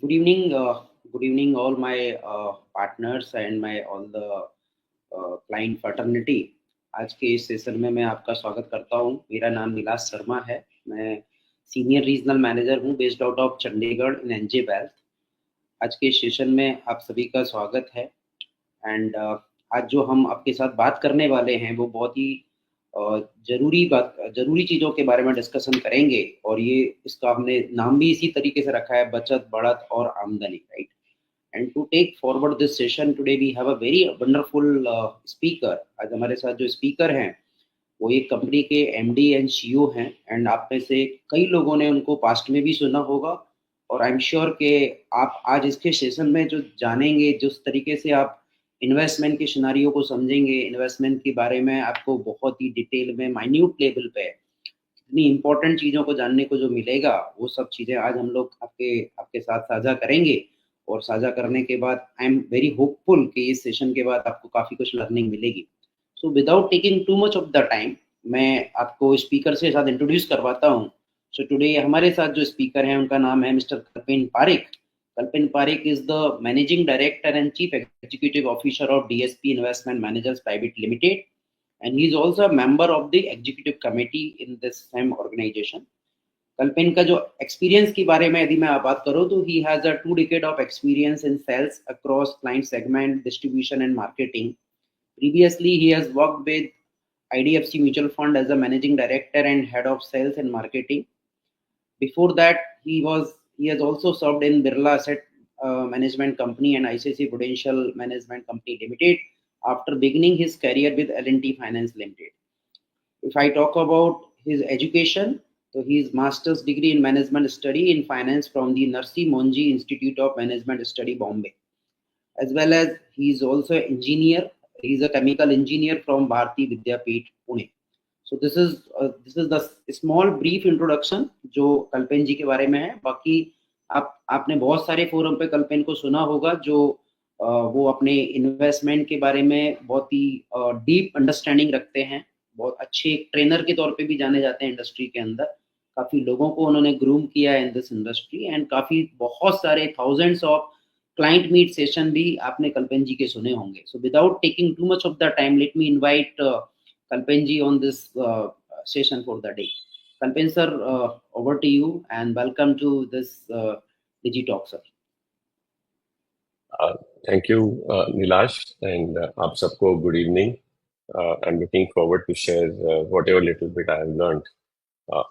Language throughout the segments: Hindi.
Good evening, all my partners and my all the client fraternity. आज के इस सेशन में मैं आपका स्वागत करता हूँ। मेरा नाम नीलाश शर्मा है। मैं सीनियर रीजनल मैनेजर हूँ based out of Chandigarh in NJ wealth. आज के इस सेशन में आप सभी का स्वागत है। एंड आज जो हम आपके साथ बात करने वाले हैं वो बहुत ही ज़रूरी चीज़ों के बारे में डिस्कशन करेंगे। और ये इसका हमने नाम भी इसी तरीके से रखा है, बचत, बढ़त और आमदनी, right. And to take forward this session today we have a very wonderful speaker. आज हमारे साथ जो स्पीकर हैं वो एक कंपनी के एमडी एंड सीईओ हैं। एंड आप में से कई लोगों ने उनको पास्ट में भी सुना होगा। और आई एम श्योर कि आप आज इसके सेशन में जो जानेंगे, जिस तरीके से आप इन्वेस्टमेंट के सिनारियो को समझेंगे, इन्वेस्टमेंट के बारे में आपको बहुत ही डिटेल में माइन्यूट लेवल पे इतनी इंपॉर्टेंट चीज़ों को जानने को जो मिलेगा, वो सब चीज़ें आज हम लोग आपके आपके साथ साझा करेंगे। और साझा करने के बाद आई एम वेरी होपफुल कि इस सेशन के बाद आपको काफ़ी कुछ लर्निंग मिलेगी। सो without taking too much of the time, मैं आपको स्पीकर से साथ इंट्रोड्यूस करवाता हूँ। सो टुडे हमारे साथ जो स्पीकर हैं उनका नाम है mister Kalpen Parikh. Kalpen Parikh is the managing director and chief executive officer of DSP investment managers private limited, and he is also a member of the executive committee in this same organization. कल्पेन का जो एक्सपीरियंस के बारे में यदि मैं बात करूँ तो he has a 2 decade of experience in sales across client segment, distribution and marketing. Previously, he has worked with IDFC Mutual Fund as a managing director and head of sales and marketing. Before that, he has also served in Birla Asset Management Company and ICICI Prudential Management Company Limited after beginning his career with L&T Finance Limited. If I talk about his education, so his master's degree in management study in finance from the Narsi Monji Institute of Management Study, Bombay. As well as he is also an engineer. He is a chemical engineer from Bharati Vidyapeeth, Pune. So this is the small brief introduction जो कल्पेन जी के बारे में है। बाकी आपने बहुत सारे फोरम पे कल्पेन को सुना होगा, जो वो अपने इन्वेस्टमेंट के बारे में बहुत ही डीप अंडरस्टैंडिंग रखते हैं। बहुत अच्छे ट्रेनर के तौर पे भी जाने जाते हैं इंडस्ट्री के अंदर। काफ़ी लोगों को उन्होंने ग्रूम किया है इन दिस इंडस्ट्री। एंड काफ़ी बहुत सारे thousands of client meet session भी आपने कल्पेन जी के सुने होंगे। So without taking too much of the time, let me invite Kalpen ji on this session for the day. Kalpen sir, over to you and welcome to this DigiTalk, sir. Thank you, Nilash, and आप सबको good evening. I'm looking forward to share whatever little bit I have learned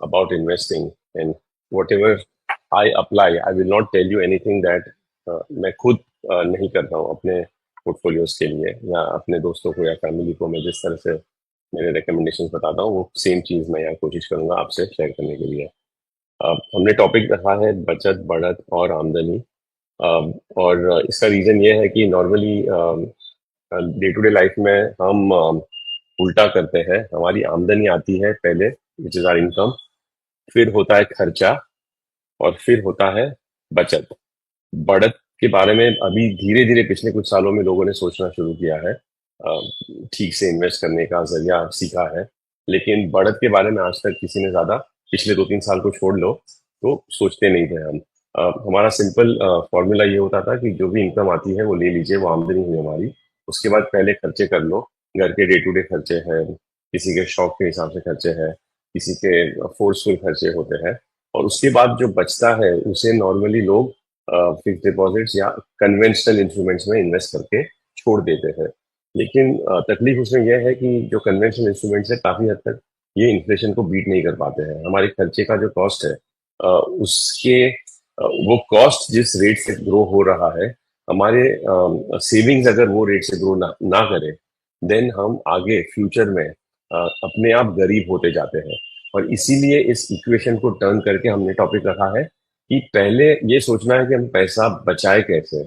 about investing, and whatever I apply. I will not tell you anything that मैं खुद नहीं करता हूँ अपने पोर्टफोलियोज के लिए, या अपने दोस्तों को या फैमिली को मैं जिस तरह से मेरे रिकमेंडेशंस बताता हूँ वो सेम चीज़ मैं यहाँ कोशिश करूँगा आपसे शेयर करने के लिए। हमने टॉपिक रखा है बचत, बढ़त और आमदनी। और इसका रीज़न ये है कि normally day to day life में हम उल्टा करते हैं। हमारी आमदनी आती है पहले, विच इज़ आवर इनकम, फिर होता है खर्चा, और फिर होता है बचत। बढ़त के बारे में अभी धीरे धीरे पिछले कुछ सालों में लोगों ने सोचना शुरू किया है, ठीक से इन्वेस्ट करने का जरिया सीखा है। लेकिन बढ़त के बारे में आज तक किसी ने ज़्यादा, पिछले 2-3 साल को छोड़ लो तो सोचते नहीं थे हम। हमारा सिंपल फॉर्मूला ये होता था कि जो भी इनकम आती है वो ले लीजिए, वो आमदनी हुई हमारी। उसके बाद पहले खर्चे कर लो, घर के डे टू डे खर्चे हैं, किसी के शौक के हिसाब से खर्चे हैं, किसी के फोर्सफुल खर्चे होते हैं, और उसके बाद जो बचता है उसे नॉर्मली लोग फिक्स डिपॉजिट्स या कन्वेंशनल इंस्ट्रूमेंट्स में इन्वेस्ट करके छोड़ देते हैं। लेकिन तकलीफ उसमें यह है कि जो कन्वेंशनल इंस्ट्रूमेंट्स है काफ़ी हद तक ये इन्फ्लेशन को बीट नहीं कर पाते हैं। हमारे खर्चे का जो कॉस्ट है उसके वो कॉस्ट जिस रेट से ग्रो हो रहा है, हमारे सेविंग्स अगर वो रेट से ग्रो ना करे, देन हम आगे फ्यूचर में अपने आप गरीब होते जाते हैं। और इसीलिए इस इक्वेशन को टर्न करके हमने टॉपिक रखा है कि पहले ये सोचना है कि हम पैसा बचाए कैसे,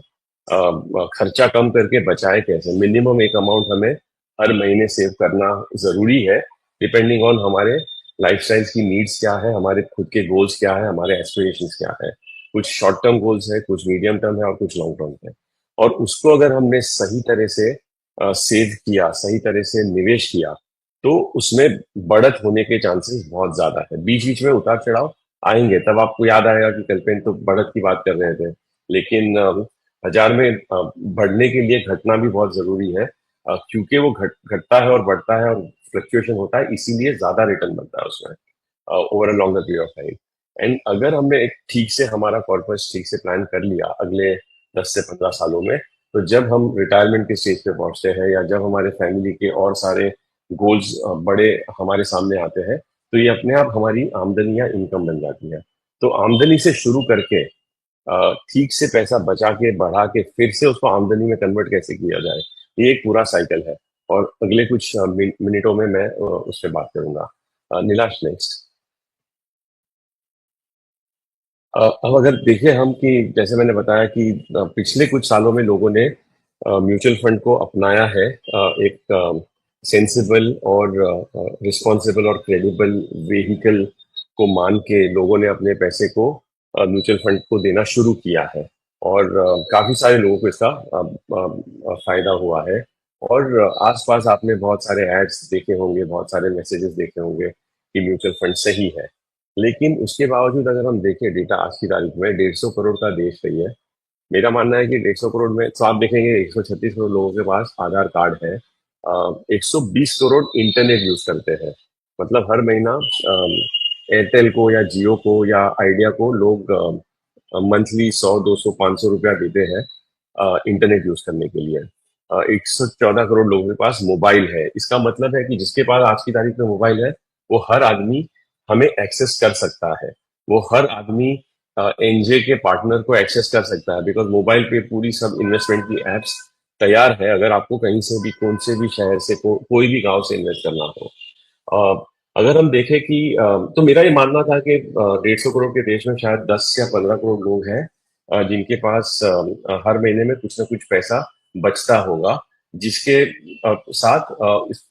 खर्चा कम करके बचाए कैसे। मिनिमम एक अमाउंट हमें हर महीने सेव करना जरूरी है, डिपेंडिंग ऑन हमारे लाइफस्टाइल की नीड्स क्या है, हमारे खुद के गोल्स क्या है, हमारे एस्पिरेशंस क्या है। कुछ शॉर्ट टर्म गोल्स है, कुछ मीडियम टर्म है और कुछ लॉन्ग टर्म है। और उसको अगर हमने सही तरह से सेव किया, सही तरह से निवेश किया, तो उसमें बढ़त होने के चांसेस बहुत ज्यादा है। बीच बीच में उतार चढ़ाव आएंगे, तब आपको याद आएगा कि कल्पेन तो बढ़त की बात कर रहे थे, लेकिन 1000 में बढ़ने के लिए घटना भी बहुत जरूरी है, क्योंकि वो घटता है और बढ़ता है और फ्लक्चुएशन होता है, इसीलिए ज्यादा रिटर्न बनता है उसमें over a longer period of time. And अगर हमने एक ठीक से हमारा कॉर्पस ठीक से प्लान कर लिया अगले 10 से 15 सालों में, तो जब हम रिटायरमेंट के स्टेज पे पहुंचते हैं या जब हमारे फैमिली के और सारे गोल्स बड़े हमारे सामने आते हैं, तो ये अपने आप हमारी आमदनी या इनकम बन जाती है। तो आमदनी से शुरू करके ठीक से पैसा बचा के बढ़ा के फिर से उसको आमदनी में कन्वर्ट कैसे किया जाए, ये एक पूरा साइकिल है। और अगले कुछ मिनटों में मैं उस पर बात करूंगा। नीलाश, नेक्स्ट। अब अगर देखें हम कि जैसे मैंने बताया कि पिछले कुछ सालों में लोगों ने म्यूचुअल फंड को अपनाया है, एक सेंसिबल और रिस्पॉन्सिबल और क्रेडिबल वेहिकल को मान के लोगों ने अपने पैसे को म्यूचुअल फंड को देना शुरू किया है। और काफी सारे लोगों को इसका फायदा हुआ है। और आसपास आपने बहुत सारे एड्स देखे होंगे, बहुत सारे मैसेजेस देखे होंगे कि म्यूचुअल फंड सही है। लेकिन उसके बावजूद अगर हम देखें डेटा आज की तारीख में 150 करोड़ का देश है ये। मेरा मानना है कि 150 करोड़ में तो आप देखेंगे 136 करोड़ लोगों के पास आधार कार्ड है, 120 करोड़ इंटरनेट यूज करते हैं। मतलब हर महीना एयरटेल को या जियो को या आइडिया को लोग मंथली 100 200 500 रुपया देते हैं इंटरनेट यूज करने के लिए। 114 करोड़ लोगों के पास मोबाइल है। इसका मतलब है कि जिसके पास आज की तारीख में मोबाइल है, वो हर आदमी हमें एक्सेस कर सकता है। वो हर आदमी एनजे के पार्टनर को एक्सेस कर सकता है, बिकॉज मोबाइल पे पूरी सब इन्वेस्टमेंट की एप्स तैयार है। अगर आपको कहीं से भी, कौन से भी शहर से, कोई भी गांव से इन्वेस्ट करना हो। अगर हम देखें कि तो मेरा ये मानना था कि 150 करोड़ के देश में शायद 10 या 15 करोड़ लोग हैं जिनके पास हर महीने में कुछ ना कुछ पैसा बचता होगा, जिसके साथ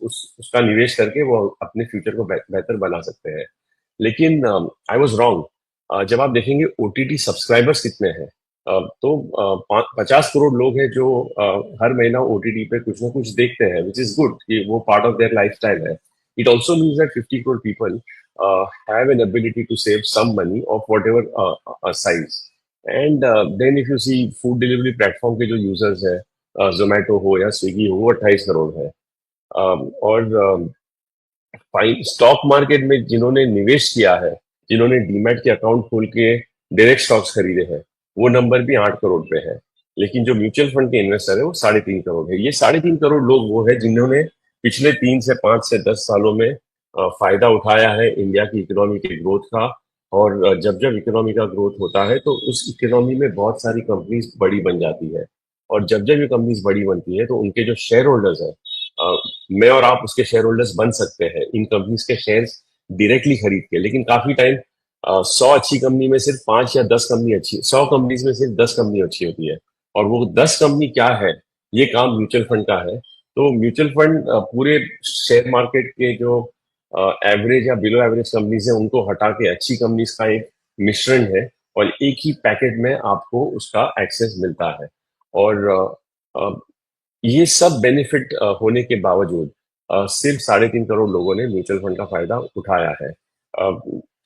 उसका निवेश करके वो अपने फ्यूचर को बेहतर बना सकते हैं। लेकिन आई वॉज रॉन्ग। जब आप देखेंगे ओटीटी सब्सक्राइबर्स कितने हैं, तो 50 करोड़ लोग हैं जो हर महीना ओटीटी पे कुछ ना कुछ देखते हैं, विच इज गुड कि वो part of their lifestyle है। It also means that 50 crore people have an ability to save some money of whatever size. And then if you see food delivery platform के जो यूजर्स है, जोमेटो हो या स्विगी हो, वो 28 करोड़ है। और स्टॉक मार्केट में जिन्होंने निवेश किया है, जिन्होंने डीमैट के अकाउंट खोल के डायरेक्ट स्टॉक्स खरीदे हैं, वो नंबर भी 8 करोड़ पे है। लेकिन जो म्यूचुअल फंड के इन्वेस्टर है वो 3.5 करोड़ है। ये 3.5 करोड़ लोग वो है जिन्होंने पिछले 3 से 5 से 10 सालों में फायदा उठाया है इंडिया की इकोनॉमी के ग्रोथ का। और जब जब इकोनॉमी का ग्रोथ होता है तो उस इकोनॉमी में बहुत सारी कंपनीज बड़ी बन जाती है। और जब जब ये कंपनीज बड़ी बनती है तो उनके जो शेयर होल्डर्स है, मैं और आप उसके शेयर होल्डर्स बन सकते हैं इन कंपनीज के शेयर्स डायरेक्टली खरीद के। लेकिन काफी टाइम 100 अच्छी कंपनी में सिर्फ 5 या 10 कंपनी अच्छी, 100 कंपनीज में सिर्फ 10 कंपनी अच्छी होती है। और वो 10 कंपनी क्या है, ये काम म्यूचुअल फंड का है। तो म्यूचुअल फंड पूरे शेयर मार्केट के जो एवरेज या बिलो एवरेज कंपनीज है उनको हटा के अच्छी कंपनीज का एक मिश्रण है, और एक ही पैकेट में आपको उसका एक्सेस मिलता है। और ये सब बेनिफिट होने के बावजूद सिर्फ 3.5 करोड़ लोगों ने म्यूचुअल फंड का फायदा उठाया है।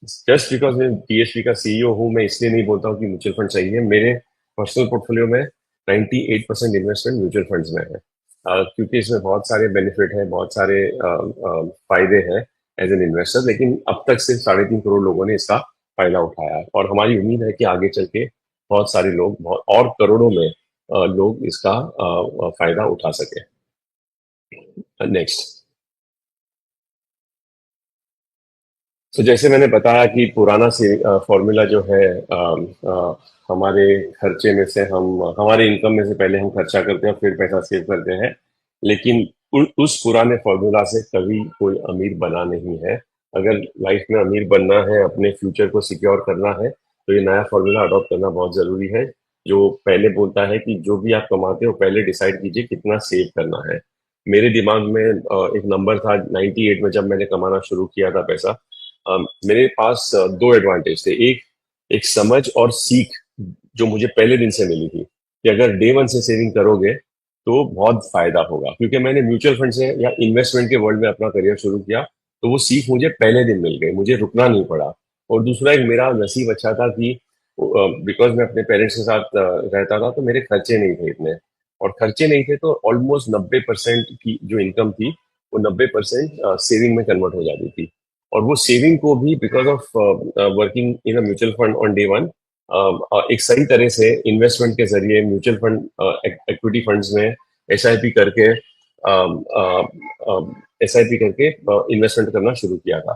जस्ट बिकॉज मैं पीएसपी का सीईओ हूं, मैं इसलिए नहीं बोलता हूँ कि म्यूचुअल फंड सही है। मेरे पर्सनल पोर्टफोलियो में 98% इन्वेस्टमेंट म्यूचुअल फंड्स में है, क्योंकि इसमें बहुत सारे बेनिफिट हैं, बहुत सारे फायदे हैं एज एन इन्वेस्टर। लेकिन अब तक सिर्फ 3.5 करोड़ लोगों ने इसका फायदा उठाया है, और हमारी उम्मीद है कि आगे चल के बहुत सारे लोग, बहुत और करोड़ों में लोग इसका फायदा उठा सके। नेक्स्ट। तो जैसे मैंने बताया कि पुराना से फॉर्मूला जो है, हमारे खर्चे में से हम, हमारे इनकम में से पहले हम खर्चा करते हैं फिर पैसा सेव करते हैं। लेकिन उस पुराने फॉर्मूला से कभी कोई अमीर बना नहीं है। अगर लाइफ में अमीर बनना है, अपने फ्यूचर को सिक्योर करना है, तो ये नया फॉर्मूला अडॉप्ट करना बहुत जरूरी है, जो पहले बोलता है कि जो भी आप कमाते हो पहले डिसाइड कीजिए कितना सेव करना है। मेरे दिमाग में एक नंबर था 98 में, जब मैंने कमाना शुरू किया था पैसा। मेरे पास दो एडवांटेज थे। एक एक समझ और सीख जो मुझे पहले दिन से मिली थी कि अगर डे वन से सेविंग करोगे तो बहुत फायदा होगा, क्योंकि मैंने म्यूचुअल फंड से या इन्वेस्टमेंट के वर्ल्ड में अपना करियर शुरू किया, तो वो सीख मुझे पहले दिन मिल गई, मुझे रुकना नहीं पड़ा। और दूसरा, एक मेरा नसीब अच्छा था कि बिकॉज मैं अपने पेरेंट्स के साथ रहता था, तो मेरे खर्चे नहीं थे इतने, और खर्चे नहीं थे तो ऑलमोस्ट 90% की जो इनकम थी वो 90% सेविंग में कन्वर्ट हो जाती थी। और वो सेविंग को भी because of working in a mutual fund on day one, एक सही तरह से इन्वेस्टमेंट के जरिए म्यूचुअल फंड, इक्विटी फंड्स में एसआईपी करके एसआईपी करके इन्वेस्टमेंट करना शुरू किया था।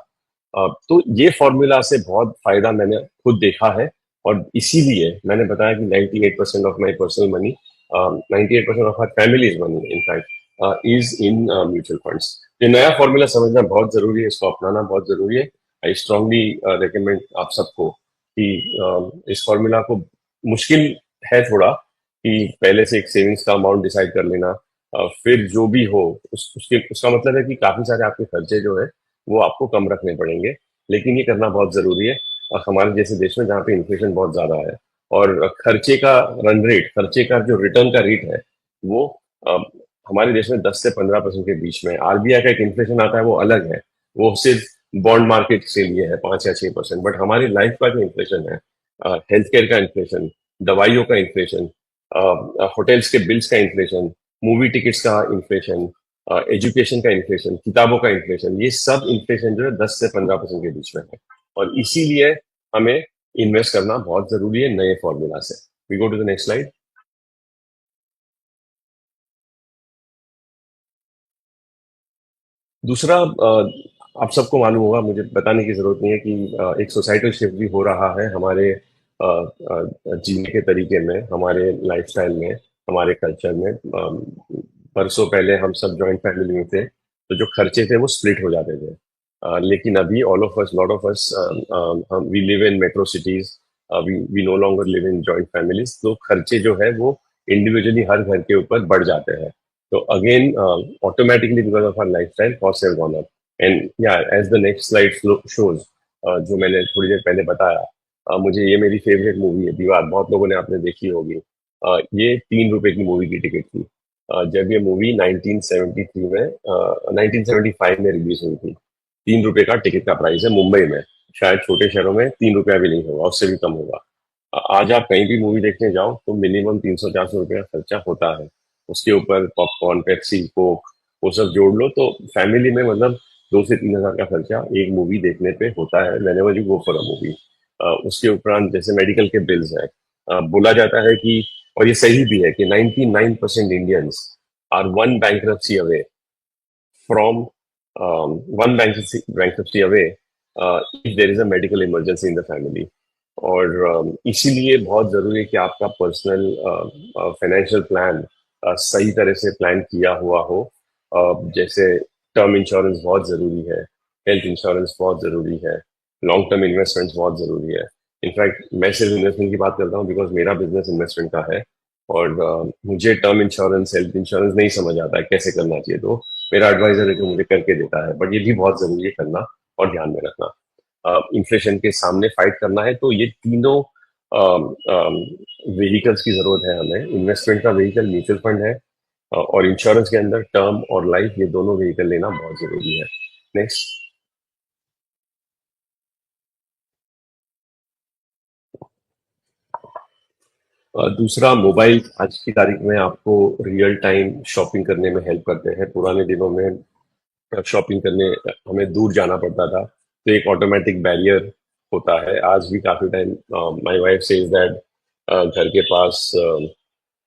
तो ये फॉर्मूला से बहुत फायदा मैंने खुद देखा है, और इसीलिए मैंने बताया कि 98% of my personal money, 98% of our families money in fact is in mutual funds. ये नया फॉर्मूला समझना बहुत जरूरी है, इसको अपनाना बहुत जरूरी है। आई स्ट्रांगली रिकमेंड आप सबको कि इस फॉर्मूला को, मुश्किल है थोड़ा कि पहले से एक सेविंग्स का अमाउंट डिसाइड कर लेना, फिर जो भी हो उसका मतलब है कि काफी सारे आपके खर्चे जो है वो आपको कम रखने पड़ेंगे, लेकिन ये करना बहुत जरूरी है। और हमारे जैसे देश में जहाँ पे इन्फ्लेशन बहुत ज्यादा है, और खर्चे का रन रेट, खर्चे का जो रिटर्न का रेट है वो अ, हमारे देश में 10 से 15% के बीच में। आरबीआई का एक इन्फ्लेशन आता है वो अलग है, वो सिर्फ बॉन्ड मार्केट के लिए है 5 या 6%, बट हमारी लाइफ का जो इन्फ्लेशन है, हेल्थ केयर का इन्फ्लेशन, दवाइयों का इन्फ्लेशन, होटल्स के बिल्स का इन्फ्लेशन, मूवी टिकट्स का इन्फ्लेशन, एजुकेशन का इन्फ्लेशन, किताबों का इन्फ्लेशन, ये सब इन्फ्लेशन जो है 10 से 15% के बीच में है। और इसीलिए हमें इन्वेस्ट करना बहुत जरूरी है नए फॉर्मूला से। We go to the next slide. दूसरा, आप सबको मालूम होगा, मुझे बताने की जरूरत नहीं है कि एक सोसाइटल शिफ्ट भी हो रहा है हमारे जीने के तरीके में, हमारे लाइफस्टाइल में, हमारे कल्चर में। बरसों पहले हम सब जॉइंट फैमिली में थे, तो जो खर्चे थे वो स्प्लिट हो जाते थे। लेकिन अभी all of us, lot of us, हम we live in metro cities, we no longer live in joint families, तो खर्चे जो है वो इंडिविजुअली हर घर के ऊपर बढ़ जाते हैं। So again, automatically because of our lifestyle, costs have gone up. And yeah, as the next slide shows, जो मैंने थोड़ी देर पहले बताया, मुझे ये मेरी फेवरेट मूवी है दीवार, बहुत लोगों ने आपने देखी होगी। ये 3 रुपए की मूवी की टिकट थी। जब ये मूवी 1973 में 1975 में रिलीज हुई थी। 3 रुपए का टिकट का प्राइस है मुंबई में। शायद छोटे शहरों में 3 रुपया भी नहीं होगा, उससे भी कम होगा। आज आप कहीं भी मूवी देखने जाओ तो मिनिमम 300-400 रुपये का खर्चा होता है। उसके ऊपर पॉपकॉर्न, पेप्सी, कोक, वो सब जोड़ लो तो फैमिली में मतलब 2 से 3 हजार का खर्चा एक मूवी देखने पे होता है, whenever you go for a movie. उसके उपरांत जैसे मेडिकल के बिल्स हैं। बोला जाता है कि, और ये सही भी है, कि 99% Indians are one bankruptcy away from one bankruptcy away if there is a medical emergency in the family। और इसीलिए बहुत जरूरी है कि आपका पर्सनल फाइनेंशियल प्लान सही तरह से प्लान किया हुआ हो। जैसे टर्म इंश्योरेंस बहुत जरूरी है, हेल्थ इंश्योरेंस बहुत जरूरी है, लॉन्ग टर्म इन्वेस्टमेंट्स बहुत जरूरी है। इनफैक्ट मैं सिर्फ इन्वेस्टमेंट की बात करता हूँ बिकॉज मेरा बिजनेस इन्वेस्टमेंट का है, और मुझे टर्म इंश्योरेंस, हेल्थ इंश्योरेंस नहीं समझ आता है कैसे करना चाहिए, तो मेरा एडवाइजर है जो मुझे करके देता है। बट ये भी बहुत जरूरी है करना और ध्यान में रखना। इन्फ्लेशन के सामने फाइट करना है तो ये तीनों व्हीकल्स की जरूरत है हमें। इन्वेस्टमेंट का व्हीकल म्यूचुअल फंड है, और इंश्योरेंस के अंदर टर्म और लाइफ, ये दोनों व्हीकल लेना बहुत जरूरी है। नेक्स्ट। दूसरा, मोबाइल आज की तारीख में आपको रियल टाइम शॉपिंग करने में हेल्प करते हैं। पुराने दिनों में शॉपिंग करने हमें दूर जाना पड़ता था, तो एक ऑटोमेटिक बैरियर होता है। आज भी काफी time, my wife says that घर के पास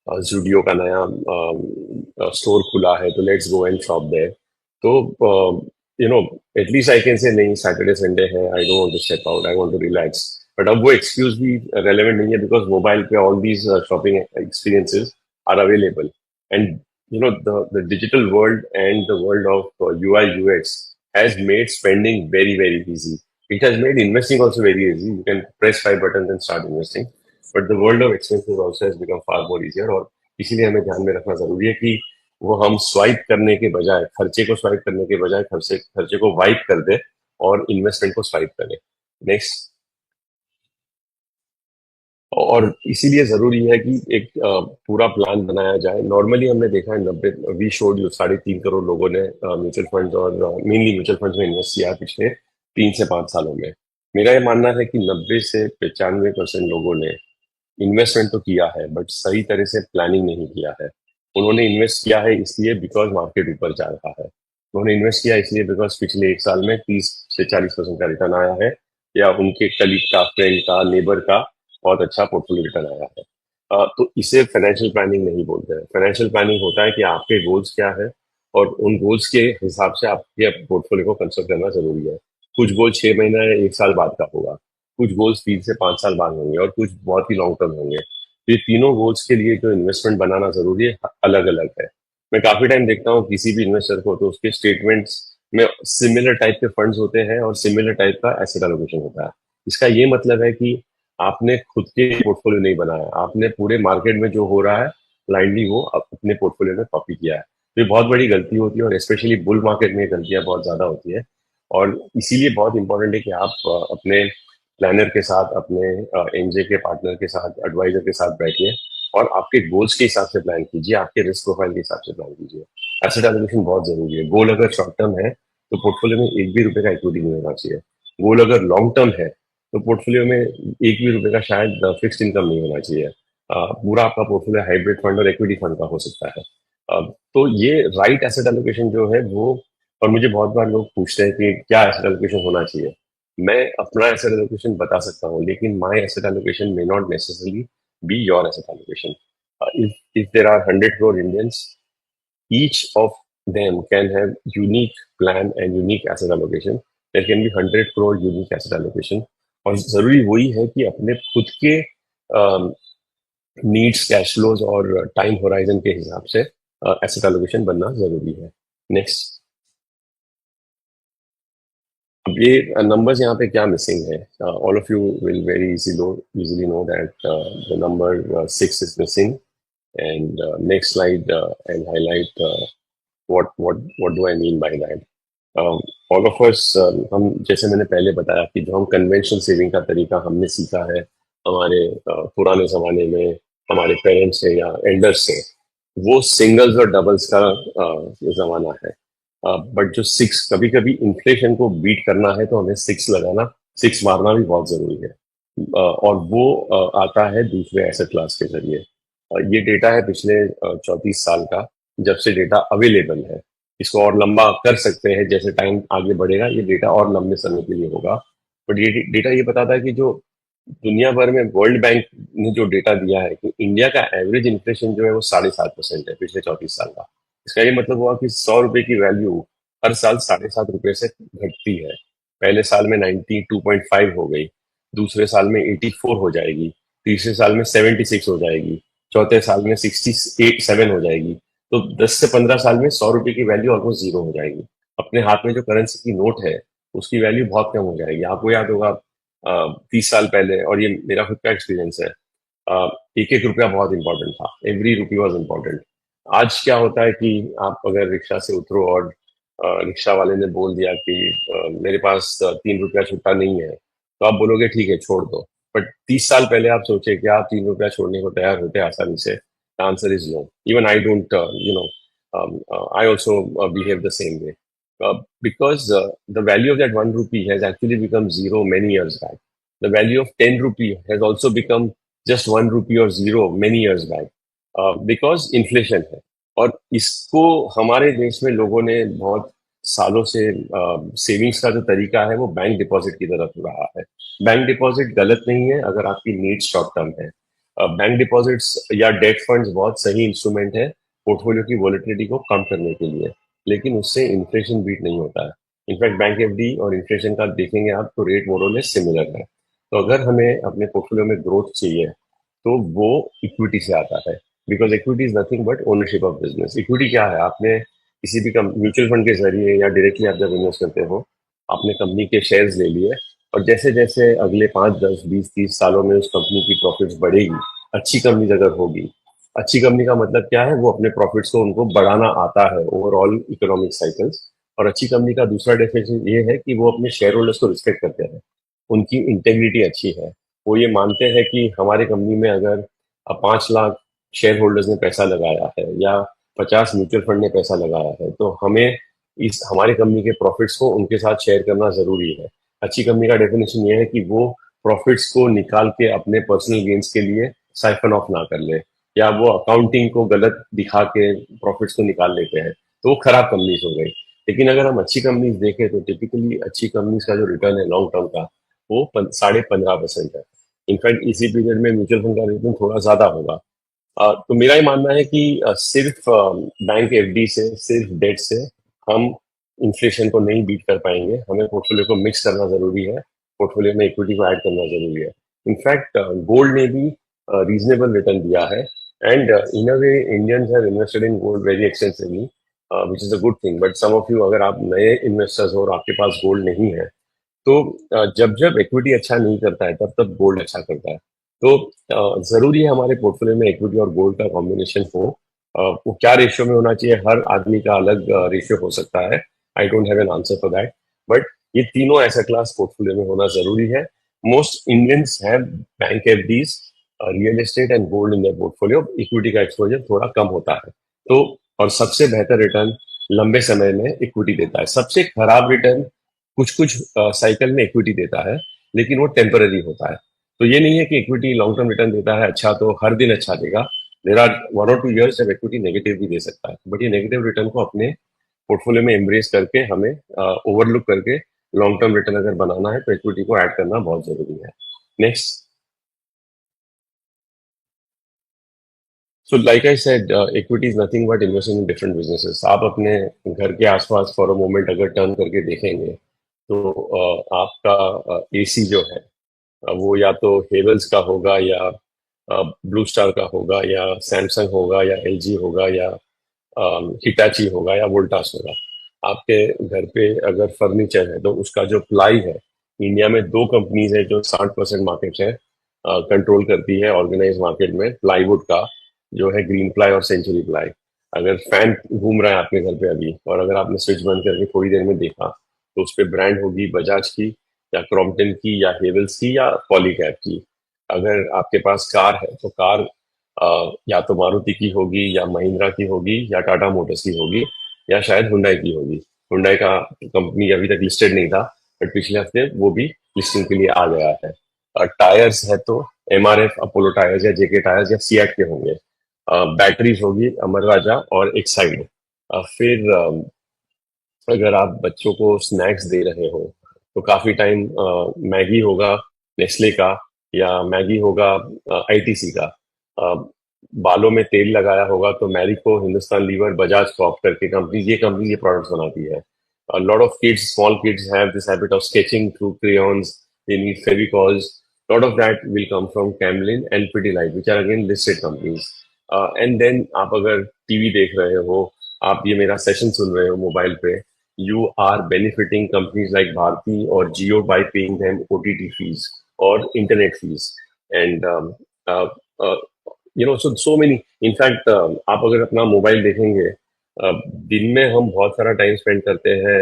जूडियो का नया स्टोर खुला है, तो let's go and shop there. तो you know, at least I can say नहीं, सैटरडे संडे है, I don't want to step out, I want to relax. But अब वो एक्सक्यूज भी रेलेवेंट नहीं है बिकॉज मोबाइल पे all these shopping experiences are available. And you know, the digital world and the world of UI UX has made spending very very easy. It has made investing also very easy. You can press 5 buttons and start investing. But the world of expenses also has become far more easier। और इसीलिए हमें ध्यान में रखना जरूरी है कि वो हम स्वाइप करने के बजाय, खर्चे को स्वाइप करने के बजाय खर्चे खर्चे को वाइप कर दे और इन्वेस्टमेंट को स्वाइप करें। नेक्स्ट। और इसीलिए जरूरी है कि एक पूरा प्लान बनाया जाए। नॉर्मली हमने देखा है 90, वी शोड यू, 3.5 करोड़ लोगों ने म्यूचुअल फंड्स और मेनली म्यूचुअल फंड्स में इन्वेस्ट किया है पिछले 3 से 5 सालों में। मेरा ये मानना है कि 90 से 95% लोगों ने इन्वेस्टमेंट तो किया है बट सही तरह से प्लानिंग नहीं किया है। उन्होंने इन्वेस्ट किया है इसलिए बिकॉज मार्केट ऊपर जा रहा है। उन्होंने इन्वेस्ट किया इसलिए बिकॉज पिछले 1 साल में 30 से 40% का रिटर्न आया है, या उनके कलीग का, फ्रेंड का, नेबर का बहुत अच्छा पोर्टफोलियो रिटर्न आया है। तो इसे फाइनेंशियल प्लानिंग नहीं बोलते हैं। फाइनेंशियल प्लानिंग होता है कि आपके गोल्स क्या है और उन गोल्स के हिसाब से आपके पोर्टफोलियो को कंस्ट्रक्ट करना जरूरी है। कुछ गोल 6 महीना या 1 साल बाद का होगा, कुछ गोल्स 3 से 5 साल बाद होंगे और कुछ बहुत ही लॉन्ग टर्म होंगे। तो ये तीनों गोल्स के लिए जो इन्वेस्टमेंट बनाना जरूरी है अलग अलग है। मैं काफी टाइम देखता हूँ किसी भी इन्वेस्टर को, तो उसके स्टेटमेंट्स में सिमिलर टाइप के फंड्स होते हैं और सिमिलर टाइप का एसेट एलोकेशन होता है। इसका ये मतलब है कि आपने खुद के पोर्टफोलियो नहीं बनाया, आपने पूरे मार्केट में जो हो रहा है ब्लाइंडली वो अपने पोर्टफोलियो में कॉपी किया है। तो ये बहुत बड़ी गलती होती है और स्पेशली बुल मार्केट में ये गलतियां बहुत ज्यादा होती है। और इसीलिए बहुत इंपॉर्टेंट है कि आप अपने प्लानर के साथ, अपने एनजे के पार्टनर के साथ, एडवाइजर के साथ बैठिए और आपके गोल्स के हिसाब से प्लान कीजिए, आपके रिस्क प्रोफाइल के हिसाब से प्लान कीजिए। एसेट एलोकेशन बहुत जरूरी है। गोल अगर शॉर्ट टर्म है तो पोर्टफोलियो में एक भी रुपए का इक्विटी नहीं होना चाहिए। गोल अगर लॉन्ग टर्म है तो पोर्टफोलियो में एक भी रुपए का शायद फिक्स्ड इनकम नहीं होना चाहिए। पूरा आपका पोर्टफोलियो हाइब्रिड फंड और इक्विटी फंड का हो सकता है। तो ये राइट एसेट एलोकेशन जो है वो, और मुझे बहुत बार लोग पूछते हैं कि क्या एसेट एलोकेशन होना चाहिए। मैं अपना एसेट एलोकेशन बता सकता हूँ लेकिन my asset allocation may not necessarily be your asset allocation. if there are 100 crore Indians, each of them can have unique plan and unique asset allocation. There can be 100 crore unique asset allocation। और जरूरी वही है कि अपने खुद के नीड्स, कैश फ्लोज और टाइम होराइजन के हिसाब से एसेट एलोकेशन बनना जरूरी है। नेक्स्ट। अब ये नंबर्स यहाँ पे क्या मिसिंग है? All of you will very easily know that the number 6 is missing. And next slide and highlight what do I mean by that? All of us, हम जैसे मैंने पहले बताया कि जो हम कन्वेंशनल सेविंग का तरीका हमने सीखा है हमारे पुराने जमाने में हमारे पेरेंट्स से या एल्डर्स से, वो सिंगल्स और डबल्स का जमाना है। बट जो सिक्स, कभी कभी इन्फ्लेशन को बीट करना है तो हमें सिक्स लगाना, सिक्स मारना भी बहुत जरूरी है। और वो आता है दूसरे एसेट क्लास के जरिए। ये डेटा है पिछले 34 साल का, जब से डेटा अवेलेबल है। इसको और लंबा कर सकते हैं, जैसे टाइम आगे बढ़ेगा ये डेटा और लंबे समय के लिए होगा। बट ये डेटा ये बताता है कि जो दुनिया भर में वर्ल्ड बैंक ने जो डेटा दिया है कि इंडिया का एवरेज इन्फ्लेशन जो है वो 7.5% है पिछले 34 साल का। इसका ये मतलब हुआ कि 100 रुपए की वैल्यू हर साल 7.5 रुपए से घटती है। पहले साल में 92.5 हो गई, दूसरे साल में 84 हो जाएगी, तीसरे साल में 76 हो जाएगी, चौथे साल में 67 हो जाएगी। तो 10 से 15 साल में 100 रुपए की वैल्यू ऑलमोस्ट जीरो हो जाएगी। अपने हाथ में जो करेंसी की नोट है उसकी वैल्यू बहुत कम हो जाएगी। आपको याद होगा 30 साल पहले, और ये मेरा खुद का एक्सपीरियंस है, एक एक रुपया बहुत इंपॉर्टेंट था। Every rupee was important. आज क्या होता है कि आप अगर रिक्शा से उतरो और रिक्शा वाले ने बोल दिया कि मेरे पास 3 रुपया छुट्टा नहीं है, तो आप बोलोगे ठीक है छोड़ दो। बट 30 साल पहले आप सोचे कि आप 3 रुपया छोड़ने को तैयार होते आसानी से? The answer is no. Even I don't, I also behave the same way. Because the value of that 1 rupee has actually become zero many years back. The value of 10 rupee has also become just 1 rupee or zero many years back. Because inflation है। और इसको हमारे देश में लोगों ने बहुत सालों से सेविंग्स का जो तरीका है वो बैंक डिपॉजिट की तरफ रहा है। बैंक डिपॉजिट गलत नहीं है अगर आपकी नीड्स शॉर्ट टर्म है। बैंक डिपॉजिट्स या डेट फंड्स बहुत सही इंस्ट्रूमेंट है पोर्टफोलियो की वॉलेटिलिटी को कम करने के लिए, लेकिन उससे इन्फ्लेशन बीट नहीं होता है। इनफैक्ट बैंक एफडी और इन्फ्लेशन का देखेंगे आप तो रेट मोरलेस सिमिलर है। तो अगर हमें अपने पोर्टफोलियो में ग्रोथ चाहिए तो वो इक्विटी से आता है। Because equity is nothing but ownership of business. Equity क्या है? आपने किसी भी म्यूचुअल फंड के जरिए या डायरेक्टली आप जब इन्वेस्ट करते हो, आपने कंपनी के शेयर्स ले लिए और जैसे जैसे अगले 5, 10, 20, 30 सालों में उस कंपनी की प्रॉफिट्स बढ़ेगी, अच्छी कंपनी अगर होगी, अच्छी कंपनी का मतलब क्या है? वो अपने प्रॉफिट्स को उनको बढ़ाना आता है ओवरऑल इकोनॉमिक साइकिल्स। और अच्छी कंपनी का दूसरा डेफिनेशन ये है कि वो अपने शेयर होल्डर्स को रिस्पेक्ट करते हैं, उनकी इंटेग्रिटी अच्छी है। वो ये मानते हैं कि हमारे कंपनी में अगर 5 लाख शेयर होल्डर्स ने पैसा लगाया है या 50 म्यूचुअल फंड ने पैसा लगाया है तो हमें इस हमारी कंपनी के प्रॉफिट्स को उनके साथ शेयर करना जरूरी है। अच्छी कंपनी का डेफिनेशन ये है कि वो प्रॉफिट्स को निकाल के अपने पर्सनल गेन्स के लिए साइफन ऑफ ना कर ले, या वो अकाउंटिंग को गलत दिखा के प्रॉफिट्स को निकाल लेते हैं, तो वो खराब कंपनीज हो गई। लेकिन अगर हम अच्छी कंपनीज देखें तो टिपिकली अच्छी कंपनीज का जो रिटर्न है लॉन्ग टर्म का, वो 15.5% है। इनफैक्ट इसी पीरियड में म्यूचुअल फंड का रिटर्न थोड़ा ज्यादा होगा। तो मेरा ये मानना है कि सिर्फ बैंक एफडी से, सिर्फ डेट से हम इन्फ्लेशन को नहीं बीट कर पाएंगे। हमें पोर्टफोलियो को मिक्स करना जरूरी है, पोर्टफोलियो में इक्विटी को ऐड करना जरूरी है। इनफैक्ट गोल्ड ने भी रीजनेबल रिटर्न दिया है, and in a way Indians have invested in gold very extensively, which is a good thing. But some of you, अगर आप नए इन्वेस्टर्स हो और आपके पास गोल्ड नहीं है, तो जब जब इक्विटी अच्छा नहीं करता है तब तब गोल्ड अच्छा करता है। तो जरूरी है हमारे पोर्टफोलियो में इक्विटी और गोल्ड का कॉम्बिनेशन हो। वो क्या रेशियो में होना चाहिए, हर आदमी का अलग रेशियो हो सकता है। I don't have an answer for that, but ये तीनों ऐसा क्लास पोर्टफोलियो में होना जरूरी है। Most Indians have bank FDs, real estate and gold in their portfolio. Equity का एक्सपोजर थोड़ा कम होता है। तो और सबसे बेहतर रिटर्न लंबे समय में इक्विटी देता है। सबसे खराब रिटर्न कुछ कुछ साइकिल में इक्विटी देता है, लेकिन वो टेम्पररी होता है। तो ये नहीं है कि इक्विटी लॉन्ग टर्म रिटर्न देता है अच्छा तो हर दिन अच्छा देगा। देर आर 1 or 2 years जब इक्विटी नेगेटिव भी दे सकता है, बट ये नेगेटिव रिटर्न को अपने पोर्टफोलियो में एम्ब्रेस करके हमें ओवरलुक करके लॉन्ग टर्म रिटर्न अगर बनाना है तो इक्विटी को ऐड करना बहुत जरूरी है। Next. So like I said, equity is nothing but investing in different businesses. आप अपने घर के आसपास फॉर अ मोमेंट अगर टर्न करके देखेंगे तो आपका एसी जो है, वो या तो हेवल्स का होगा, या ब्लू स्टार का होगा, या सैमसंग होगा, या एलजी होगा, या हिटाची होगा, या वोल्टास होगा। आपके घर पे अगर फर्नीचर है तो उसका जो प्लाई है, इंडिया में दो कंपनीज है जो 60% मार्केट शेयर कंट्रोल करती है ऑर्गेनाइज मार्केट में प्लाईवुड का, जो है ग्रीन प्लाई और सेंचुरी प्लाई। अगर फैन घूम रहा है आपके घर पे अभी, और अगर आपने स्विच बंद करके थोड़ी देर में देखा, तो उस पर ब्रांड होगी बजाज की, या क्रॉम्पटन की, या हेवल्स की, या पॉलीकैब की। अगर आपके पास कार है तो कार या तो मारुति की होगी, या महिंद्रा की होगी, या टाटा मोटर्स की होगी, या शायद हुंडई की होगी। हुंडई का कंपनी अभी तक लिस्टेड नहीं था, बट पिछले हफ्ते वो भी लिस्टिंग के लिए आ गया है। टायर्स है तो एमआरएफ, अपोलो टायर्स, या जेके टायर्स, या सियाट के होंगे। बैटरीज होगी अमर राजा और एक्साइड। फिर अगर आप बच्चों को स्नैक्स दे रहे हो तो काफी टाइम मैगी होगा नेस्ले का, या मैगी होगा आईटीसी का। अ, बालों में तेल लगाया होगा तो मैरिको, हिंदुस्तान लीवर, बजाज कॉप करके कंपनी ये प्रोडक्ट्स बनाती है। A lot of kids, small kids, have this habit of sketching through crayons. They need Fevicols. Lot of that will come from Camlin and Pidilite, which are again listed companies. And then आप अगर टीवी देख रहे हो, आप ये मेरा सेशन सुन रहे हो मोबाइल पे, you are benefiting companies like Bharti or Jio by paying them OTT fees or internet fees. And uh, uh, so many. In fact, आप अगर अपना मोबाइल देखेंगे, दिन में हम बहुत सारा टाइम स्पेंड करते हैं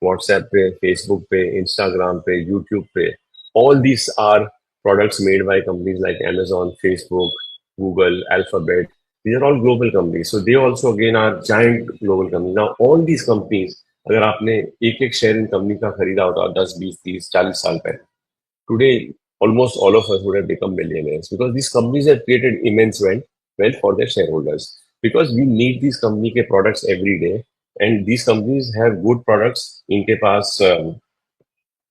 व्हाट्सएप पे, फेसबुक पे, इंस्टाग्राम पे, यूट्यूब पे। All these are products made by companies like Amazon, Facebook, Google, Alphabet. These are all global companies. So they also again are giant global companies. Now all these companies, अगर आपने एक एक शेयर इन कंपनी का खरीदा होता 10, 20, 30, 40 साल पहले, today almost all of us would have become millionaires, because these companies have created immense wealth for their shareholders, because we need these company के products every day, and these companies have good products. इनके पास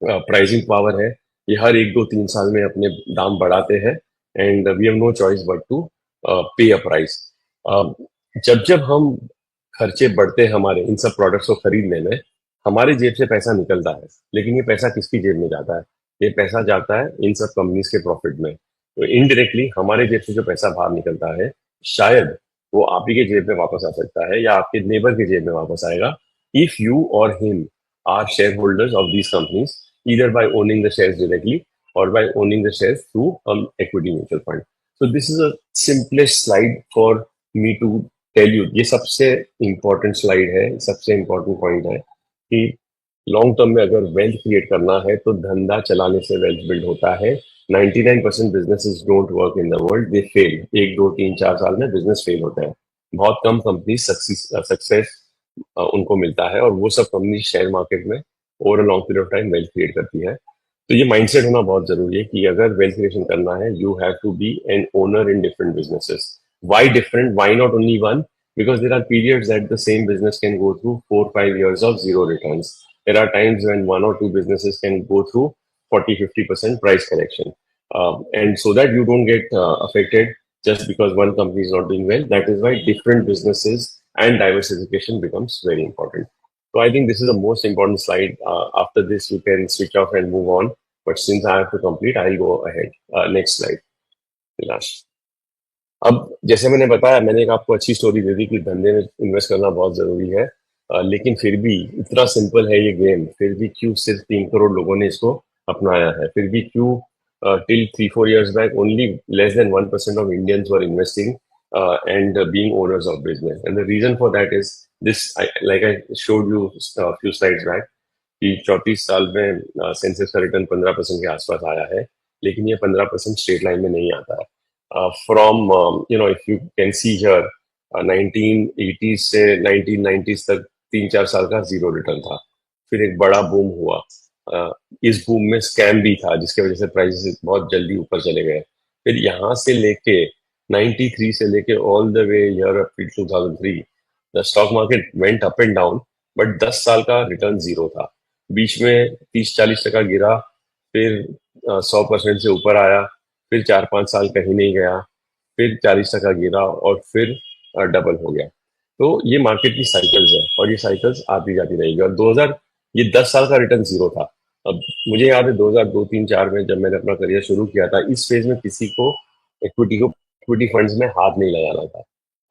प्राइसिंग पावर है, ये हर 1, 2, 3 साल में अपने दाम बढ़ाते हैं, and we have no choice but to pay a price. जब जब हम खर्चे बढ़ते हैं हमारे इन सब प्रोडक्ट्स को खरीदने में, हमारे जेब से पैसा निकलता है, लेकिन ये पैसा किसकी जेब में जाता है? ये पैसा जाता है इन सब कंपनीज के प्रॉफिट में। तो इनडायरेक्टली हमारे जेब से जो पैसा बाहर निकलता है, शायद वो आप ही के जेब में वापस आ सकता है, या आपके नेबर के जेब में वापस आएगा, if you or him are shareholders of these companies, either by owning the shares directly or by owning the shares through equity mutual fund. So this is a simplest slide for me to tell you. ये सबसे important slide है, सबसे important point है कि लॉन्ग टर्म में अगर वेल्थ क्रिएट करना है तो धंधा चलाने से वेल्थ बिल्ड होता है। 99% businesses don't work in the world, they fail. 1, 2, 3, 4 साल में बिजनेस फेल होता है। बहुत कम कंपनी सक्सेस उनको मिलता है, और वो सब कंपनी शेयर मार्केट में over a long period of time wealth create करती है। तो ये माइंडसेट होना बहुत जरूरी है कि अगर वेल्थ क्रिएशन करना है, you have to be an owner in different businesses. Why different, why not only one? Because there are periods that the same business can go through 4 5 years of zero returns. There are times when one or two businesses can go through 40 50% price correction. And so that you don't get affected just because one company is not doing well. That is why different businesses and diversification becomes very important. So I think this is the most important slide. After this, you can switch off and move on. But since I have to complete, I'll go ahead. Next slide, Vilash. अब जैसे मैंने बताया, मैंने एक आपको अच्छी स्टोरी दे दी कि धंधे में इन्वेस्ट करना बहुत जरूरी है। लेकिन फिर भी इतना सिंपल है ये गेम, फिर भी क्यों सिर्फ 3 करोड़ लोगों ने इसको अपनाया है? फिर भी क्यों till 3 4 years back only less than 1% of Indians were investing and being owners of business? And the reason for that is this, like I showed you a few slides back, कि 34 साल में सेंसेक्स का रिटर्न 15% के आसपास आया है, लेकिन ये 15% स्ट्रेट लाइन में नहीं आता है। From if you can see here, 1980 से 1990s तक 3 4 साल का जीरो रिटर्न था। फिर एक बड़ा बूम हुआ। इस बूम में स्कैम भी था जिसकी वजह से प्राइसेस बहुत जल्दी ऊपर चले गए। फिर यहाँ से लेके 93 से लेके all the way year up to 2003 the stock market went up and down, but 10 साल का रिटर्न जीरो था। बीच में 30 40% गिरा, फिर 100% से ऊपर आया, फिर 4 5 साल कहीं नहीं गया, फिर 40% गिरा और फिर डबल हो गया। तो ये मार्केट की साइकिल्स है और ये साइकिल्स आती जाती रहेगी। और 2000, ये 10 साल का रिटर्न जीरो था। अब मुझे याद है 2002 3 4 में जब मैंने अपना करियर शुरू किया था, इस फेज में किसी को इक्विटी फंड्स में हाथ नहीं लगाना था।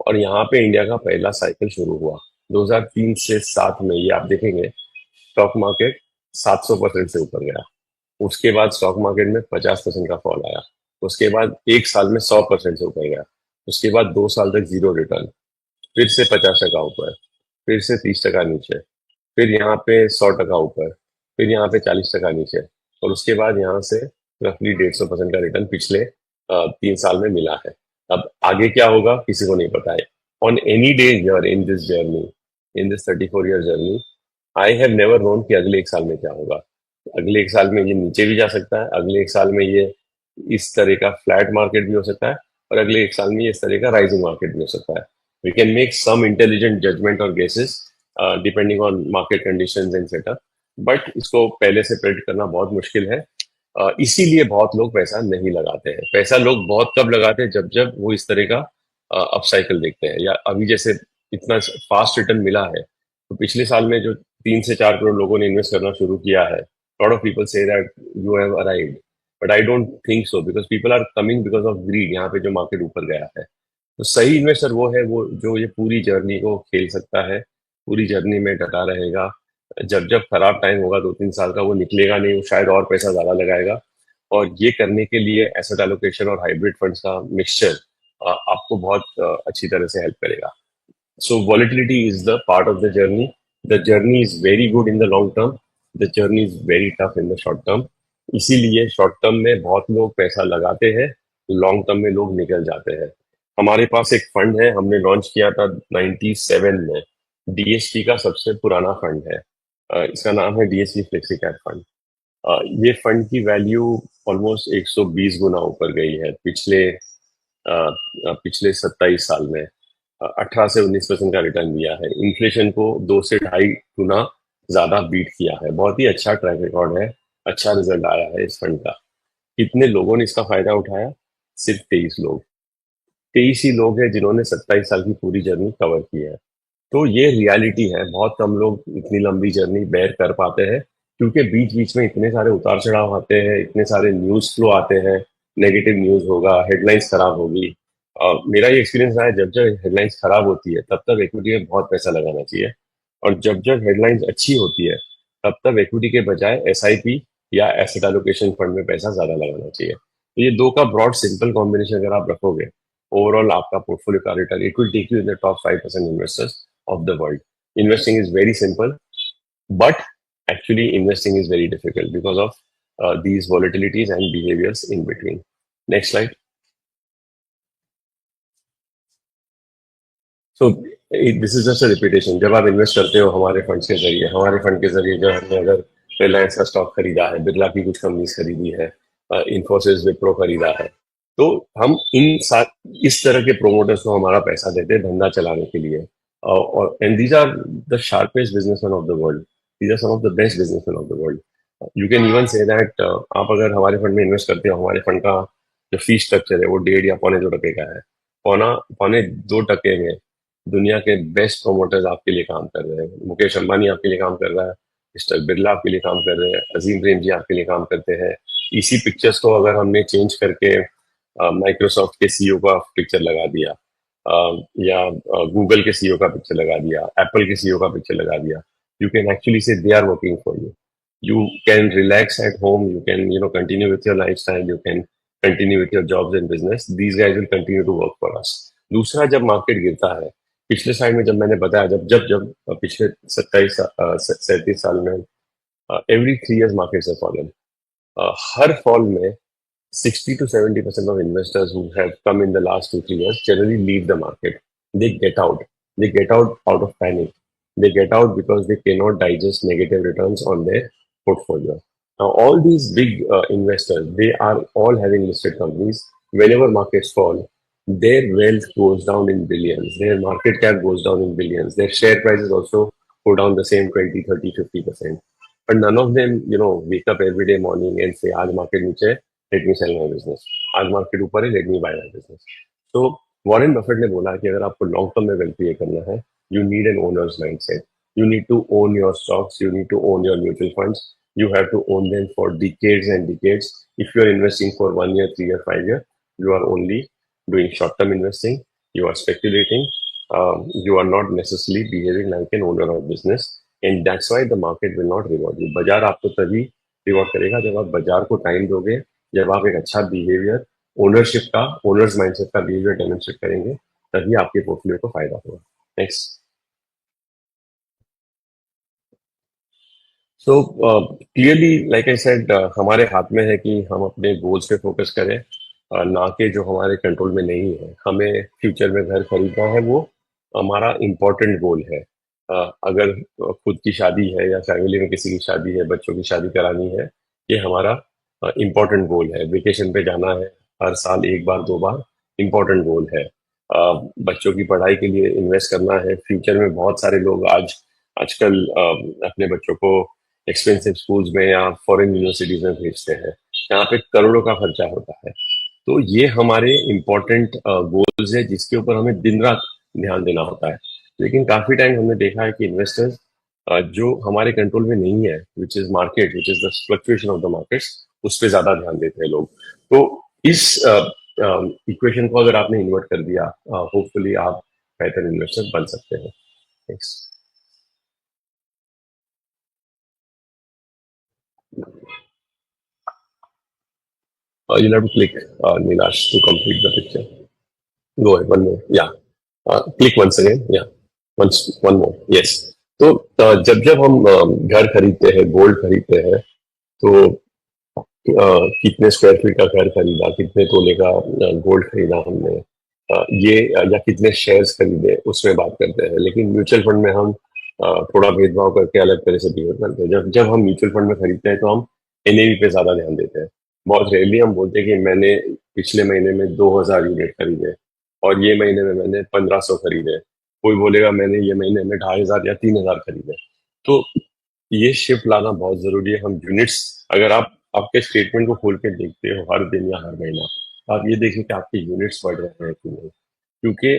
और यहाँ पे इंडिया का पहला साइकिल शुरू हुआ 2003 से 7 में। ये आप देखेंगे स्टॉक मार्केट 700% से ऊपर गया। उसके बाद स्टॉक मार्केट में 50% का फॉल आया। उसके बाद एक साल में 100% से ऊपर गया। उसके बाद 2 साल तक जीरो रिटर्न, फिर से 50% ऊपर, फिर से 30% नीचे, फिर यहाँ पे 100% ऊपर, फिर यहाँ पे 40% नीचे, और उसके बाद यहाँ से रफली 150% का रिटर्न पिछले 3 साल में मिला है। अब आगे क्या होगा किसी को नहीं पता है। On any day here in this journey, in this 34 year journey, I have never known कि अगले एक साल में क्या होगा। अगले एक साल में ये नीचे भी जा सकता है, अगले एक साल में ये इस तरह का फ्लैट मार्केट भी हो सकता है, और अगले एक साल में ये इस तरह का राइजिंग मार्केट भी हो सकता है। We can make some intelligent judgement और guesses depending on market conditions and setup, but इसको पहले से प्रेडिक्ट करना बहुत मुश्किल है। इसीलिए बहुत लोग पैसा नहीं लगाते हैं। पैसा लोग बहुत कब लगाते हैं, जब जब वो इस तरह का अप साइकिल देखते हैं, या अभी जैसे इतना फास्ट रिटर्न मिला है। तो पिछले साल में जो 3 से 4 करोड़ लोगों ने इन्वेस्ट करना शुरू किया है, lot of people say that you have arrived, but I don't think so, because people are coming because of greed। यहाँ पे जो मार्केट ऊपर गया है, तो सही इन्वेस्टर वो है वो जो ये पूरी जर्नी को खेल सकता है, पूरी जर्नी में डटा रहेगा। जब जब खराब टाइम होगा 2 3 साल का, वो निकलेगा नहीं, वो शायद और पैसा ज्यादा लगाएगा। और ये करने के लिए एसेट एलोकेशन और हाइब्रिड फंड्स का मिक्सचर आपको बहुत अच्छी तरह से हेल्प करेगा। So volatility is the part of the journey. The journey is very good in the long term. The journey is very tough in the short term. इसीलिए शॉर्ट टर्म में बहुत लोग पैसा लगाते हैं, लॉन्ग टर्म में लोग निकल जाते हैं। हमारे पास एक फंड है, हमने लॉन्च किया था 97 में। डीएसटी का सबसे पुराना फंड है। इसका नाम है डीएसटी फ्लेक्सी कैप फंड। ये फंड की वैल्यू ऑलमोस्ट 120 गुना ऊपर गई है पिछले 27 साल में। 18 से 19% का रिटर्न दिया है। इन्फ्लेशन को 2 से 2.5 गुना ज्यादा बीट किया है। बहुत ही अच्छा ट्रैक रिकॉर्ड है, अच्छा रिजल्ट आया है इस फंड का। कितने लोगों ने इसका फायदा उठाया? सिर्फ 23 लोग। 23 ही लोग हैं जिन्होंने 27 साल की पूरी जर्नी कवर की है। तो ये रियलिटी है। बहुत कम लोग इतनी लंबी जर्नी बेयर कर पाते हैं, क्योंकि बीच बीच में इतने सारे उतार चढ़ाव आते हैं, इतने सारे न्यूज फ्लो आते हैं। नेगेटिव न्यूज होगा, हेडलाइंस खराब होगी। मेरा ये एक्सपीरियंस रहा है, जब जब हेडलाइंस खराब होती है तब तब इक्विटी में बहुत पैसा लगाना चाहिए, और जब जब हेडलाइंस अच्छी होती है तब तब इक्विटी के बजाय एसआईपी या एसेट एलोकेशन फंड में पैसा ज्यादा लगाना चाहिए। तो ये दो का ब्रॉड सिंपल कॉम्बिनेशन अगर आप रखोगे, ओवरऑल आपका पोर्टफोलियो का return, it will take you in the top 5% investors of the world. Investing is very simple, but actually investing is very difficult because of these volatilities and behaviors in between. Next slide. So this is just a repetition. जब आप इन्वेस्ट करते हो हमारे फंड के जरिए, जो हमने अगर रिलायंस का स्टॉक खरीदा है, बिरला की कुछ कंपनीज खरीदी है, इन्फोसिस, विप्रो खरीदा है। तो हम इस तरह के प्रोमोटर्स को हमारा पैसा देते हैं धंधा चलाने के लिए। और and these are the sharpest businessman of the world, these are some of the best businessman of the world. You can even say that आप अगर हमारे फंड में इन्वेस्ट करते हो, हमारे फंड का जो फी स्ट्रक्चर है वो 1.5 या 2 टके का है। पौना पौने 2 टके में दुनिया के बेस्ट प्रोमोटर्स आपके लिए काम कर रहे हैं। मुकेश अंबानी आपके लिए काम कर रहा है, मिस्टर बिरला आपके लिए काम कर रहे हैं, अजीम प्रेम जी आपके लिए काम करते हैं। इसी पिक्चर्स को अगर हमने चेंज करके माइक्रोसॉफ्ट के सीईओ का पिक्चर लगा दिया, या गूगल के सीईओ का पिक्चर लगा दिया, एप्पल के सीईओ का पिक्चर लगा दिया, you can actually say they are working for you. You can relax at home, you can continue with your lifestyle, you can continue with your jobs and business. These guys will continue to work for us. दूसरा, जब मार्केट गिरता है, पिछले साइड में जब मैंने बताया, जब जब जब पिछले 27 37 साल में एवरी 3 years मार्केट से फॉलन, हर फॉल में 60 to 70% of investors who have come in the last 2 3 years generally leave the market. They get out. They get out of panic. They get out because they cannot digest negative returns on their portfolio. Now, all these big investors, they are all having listed companies. Whenever markets fall, their wealth goes down in billions. Their market cap goes down in billions. Their share prices also go down the same 20, 30, 50%. But none of them, wake up every day morning and say, आज market नीचे है, let me sell my business. आज market ऊपर है, let me buy my business. So Warren Buffett ने बोला कि अगर आपको लॉन्ग टर्म में वेल्थ क्रिएट करना है, you need an owner's mindset. You need to own your stocks. You need to own your mutual funds. You have to own them for decades and decades. If you're investing for 1 year, 3 year, 5 year, you are only doing short-term investing. You are speculating. You are not necessarily behaving like an owner of business. And that's why the market will not reward you. बाजार आपको तभी रिवॉर्ड करेगा जब आप बाजार को टाइम दोगे, जब आप एक अच्छा बिहेवियर, ओनर्स माइंडसेट का बिहेवियर डेमोन्स्ट्रेट करेंगे, तभी आपके पोर्टफोलियो को फायदा होगा। Next. So clearly, like I said, हमारे हाथ में है कि हम अपने गोल्स पे फोकस करें, ना कि जो हमारे कंट्रोल में नहीं है। हमें फ्यूचर में घर खरीदना है, वो हमारा इम्पोर्टेंट गोल है। अगर खुद की शादी है या फैमिली में किसी की शादी है, बच्चों की शादी करानी है, ये हमारा इम्पोर्टेंट गोल है। वेकेशन पे जाना है हर साल 1 बार 2 बार, इम्पोर्टेंट गोल है। बच्चों की पढ़ाई के लिए इन्वेस्ट करना है। फ्यूचर में बहुत सारे लोग आजकल अपने बच्चों को एक्सपेंसिव स्कूल्स में या फॉरेन यूनिवर्सिटीज में भेजते हैं, यहाँ पे करोड़ों का खर्चा होता है। तो ये हमारे इम्पोर्टेंट गोल्स है जिसके ऊपर हमें दिन रात ध्यान देना होता है। लेकिन काफी टाइम हमने देखा है कि इन्वेस्टर्स जो हमारे कंट्रोल में नहीं है, which is market, which is the fluctuation of the markets, उस पर ज्यादा ध्यान देते हैं लोग। तो इस इक्वेशन को अगर आपने इन्वर्ट कर दिया, होपफुली आप बेहतर इन्वेस्टर बन सकते हैं। Thanks. You'll have to click, Nilash, to complete the picture. Go ahead, one more. Yeah. Click once again. Yeah. One more. Yes. तो जब जब हम घर खरीदते हैं, गोल्ड खरीदते हैं, तो कितने स्क्वायर फीट का घर खरीदा, कितने तोले का गोल्ड खरीदा हमने, ये या कितने शेयर्स खरीदे, उसमें बात करते हैं। लेकिन म्यूचुअल फंड में हम थोड़ा भेदभाव करके अलग तरह से बिहेव करते हैं। जब जब हम म्यूचुअल फंड में खरीदते हैं तो हम एनएवी पे ज्यादा ध्यान देते हैं। बहुत रेयरली हम बोलते हैं कि मैंने पिछले महीने में 2000 यूनिट खरीदे और ये महीने में मैंने 1500 खरीदे। कोई बोलेगा मैंने ये महीने में 2500 या 3000 खरीदे। तो ये शिफ्ट लाना बहुत जरूरी है। हम यूनिट्स, अगर आप आपके स्टेटमेंट को खोल के देखते हो हर दिन या हर महीना, तो आप ये देखिए कि आपके यूनिट्स बढ़ रहे हैं कि नहीं। क्योंकि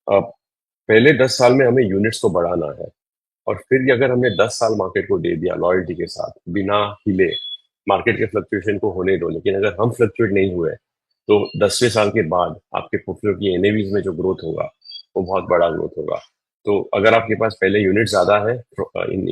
पहले 10 साल में हमें यूनिट्स को बढ़ाना है, और फिर अगर हमने 10 साल मार्केट को दे दिया लॉयल्टी के साथ, बिना हिले, मार्केट के फ्लक्चुएशन को होने दो, लेकिन अगर हम फ्लक्चुएट नहीं हुए तो 10वें साल के बाद आपके पोर्टफोलियो की एनएवीज में जो ग्रोथ होगा वो बहुत बड़ा ग्रोथ होगा। तो अगर आपके पास पहले यूनिट ज्यादा है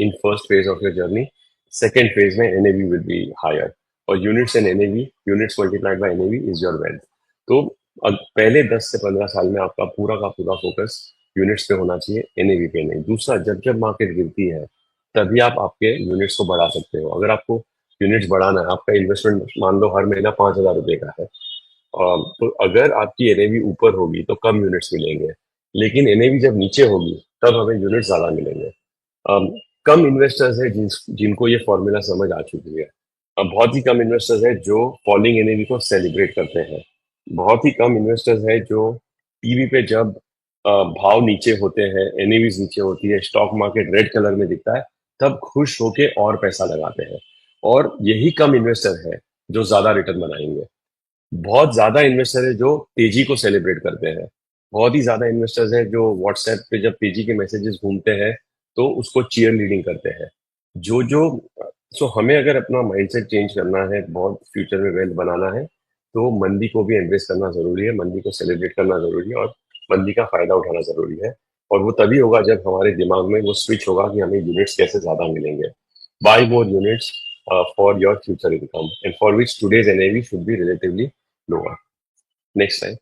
in first phase of your journey, second phase में एनएवी विल बी हायर, और units and NAV, units multiplied by NAV is your wealth. तो पहले 10 से 15 साल में आपका पूरा का पूरा फोकस यूनिट्स पे होना चाहिए, एनएवी पे नहीं। दूसरा, जब जब मार्केट गिरती है तभी आप आपके यूनिट्स को बढ़ा सकते हो। अगर आपको यूनिट्स बढ़ाना है, आपका इन्वेस्टमेंट मान लो हर महीना 5000 रुपये का है, तो अगर आपकी एनएवी ऊपर होगी तो कम यूनिट्स मिलेंगे, लेकिन एनएवी जब नीचे होगी तब हमें यूनिट ज्यादा मिलेंगे। कम इन्वेस्टर्स है जिनको ये फॉर्मूला समझ आ चुकी है। अब बहुत ही कम इन्वेस्टर्स है जो फॉलिंग एनएवी को सेलिब्रेट करते हैं। बहुत ही कम इन्वेस्टर्स है जो टीवी पे जब भाव नीचे होते हैं, एनएवीज नीचे होती है, स्टॉक मार्केट रेड कलर में दिखता है, तब खुश होके और पैसा लगाते हैं। और यही कम इन्वेस्टर है जो ज्यादा रिटर्न बनाएंगे। बहुत ज्यादा इन्वेस्टर है जो तेजी को सेलिब्रेट करते हैं। बहुत ही ज्यादा इन्वेस्टर्स हैं जो व्हाट्सएप पे जब तेजी के मैसेजेस घूमते हैं तो उसको चीयर लीडिंग करते हैं। जो जो सो हमें अगर अपना माइंडसेट चेंज करना है, बहुत फ्यूचर में वेल्थ बनाना है, तो मंदी को भी एम्ब्रेस करना जरूरी है, मंदी को सेलिब्रेट करना जरूरी है, और मंदी का फायदा उठाना जरूरी है। और वो तभी होगा जब हमारे दिमाग में वो स्विच होगा कि हमें यूनिट्स कैसे ज्यादा मिलेंगे। Buy more units for your future income, and for which today's NAV should be relatively lower. Next slide.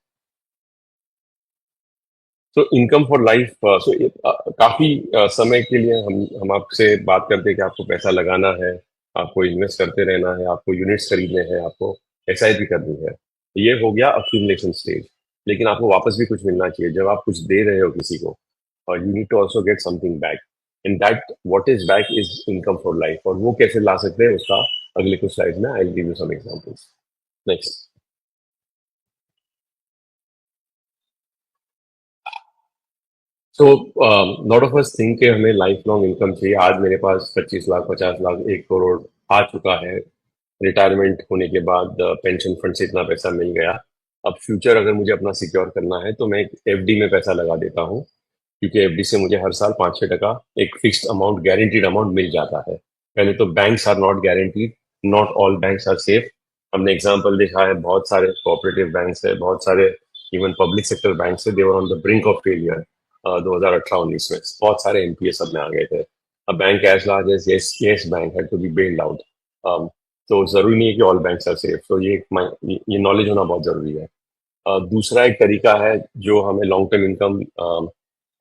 So income for life. काफी समय के लिए हम आपसे बात करते हैं कि आपको पैसा लगाना है, आपको इन्वेस्ट करते रहना है, आपको यूनिट्स खरीदने हैं, आपको एसआईपी करनी है। ये हो गया अक्यूमुलेशन स्टेज। लेकिन आपको वापस भी कुछ मिलना चाहिए जब आप कुछ दे रहे हो किसी को, और you need to also get something back. In that what is back is income for life. और वो कैसे ला सकते हैं उसका अगले कुछ स्लाइड में I will give you some examples. Next. So lot of us think कि हमें लाइफ लॉन्ग इनकम चाहिए। आज मेरे पास 25 लाख, 50 लाख, 1 करोड़ आ चुका है। रिटायरमेंट होने के बाद पेंशन फंड से इतना पैसा मिल गया। अब फ्यूचर अगर मुझे अपना सिक्योर करना है तो मैं एफडी में पैसा लगा देता हूँ, क्योंकि एफडी से मुझे हर साल 5-6% एक फिक्स्ड अमाउंट, गारंटीड अमाउंट मिल जाता है। पहले तो banks are not guaranteed, not all banks are safe. हमने एग्जांपल देखा है, बहुत सारे कोऑपरेटिव बैंक्स है, बहुत सारे इवन पब्लिक सेक्टर बैंक्स है, they were on the brink of failure 2018-19 में। बहुत सारे एनपीए सब में आ गए थे। A bank as large as Yes Bank had to be bailed out. तो जरूरी नहीं है कि ऑल बैंक्स आर सेफ। तो ये नॉलेज होना बहुत जरूरी है। दूसरा एक तरीका है जो हमें लॉन्ग टर्म इनकम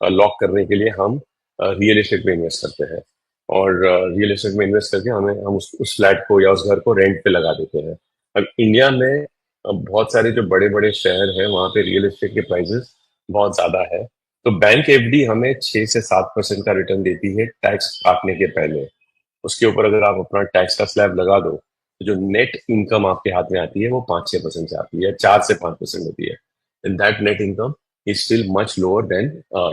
लॉक करने के लिए हम रियल एस्टेट में इन्वेस्ट करते हैं। और रियल एस्टेट में इन्वेस्ट करके हम उस फ्लैट को या उस घर को रेंट पे लगा देते हैं। अब इंडिया में बहुत सारे जो बड़े बड़े शहर हैं वहाँ पे रियल एस्टेट के प्राइसेस बहुत ज्यादा है। तो बैंक एफडी हमें 6 से 7% का रिटर्न देती है टैक्स काटने के पहले। उसके ऊपर अगर आप अपना टैक्स का स्लैब लगा दो तो जो नेट इनकम आपके हाथ में आती है वो 5-6% से आती है, 4 से 5% होती है। And that net income is still much lower than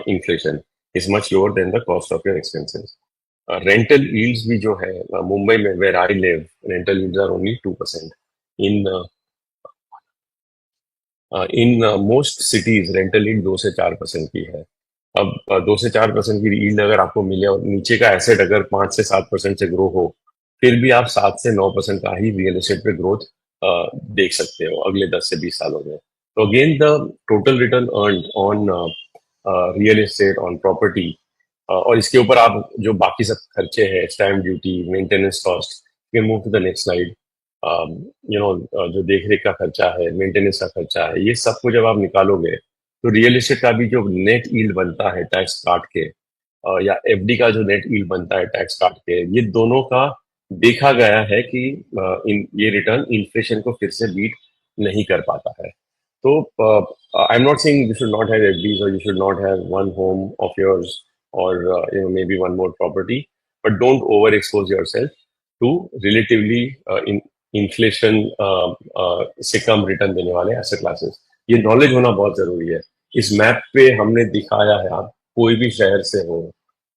inflation, is much lower than the cost of your expenses. Rental yields भी जो है, मुंबई में where I live, rental yields are only 2%। In in most cities rental yield 2 से 4% की है। अब 2 से 4% की यील्ड अगर आपको मिले और नीचे का एसेट अगर 5 से 7% से ग्रो हो, फिर भी आप 7 से 9% का ही रियल एस्टेट पे ग्रोथ देख सकते हो अगले 10 से 20 सालों में। तो again the total return earn on real estate, on property, और इसके ऊपर आप जो बाकी सब खर्चे हैं, stamp duty, maintenance cost, can move to the next slide. जो देख रेख का खर्चा है, मेंटेनेंस का खर्चा है, ये सब को जब आप निकालोगे तो रियल एस्टेट का भी जो नेट यील्ड बनता है टैक्स काट के, या एफडी का जो नेट यील्ड बनता है टैक्स काट के, ये दोनों का देखा गया है कि ये रिटर्न इन्फ्लेशन को फिर से बीट नहीं कर पाता है। तो I am not saying you should not have FDs, और you should not have one home of yours, और maybe one more property, but don't overexpose yourself to relatively inflation से कम रिटर्न देने वाले एसेट क्लासेस। ये नॉलेज होना बहुत जरूरी है। इस मैप पे हमने दिखाया है, आप कोई भी शहर से हो,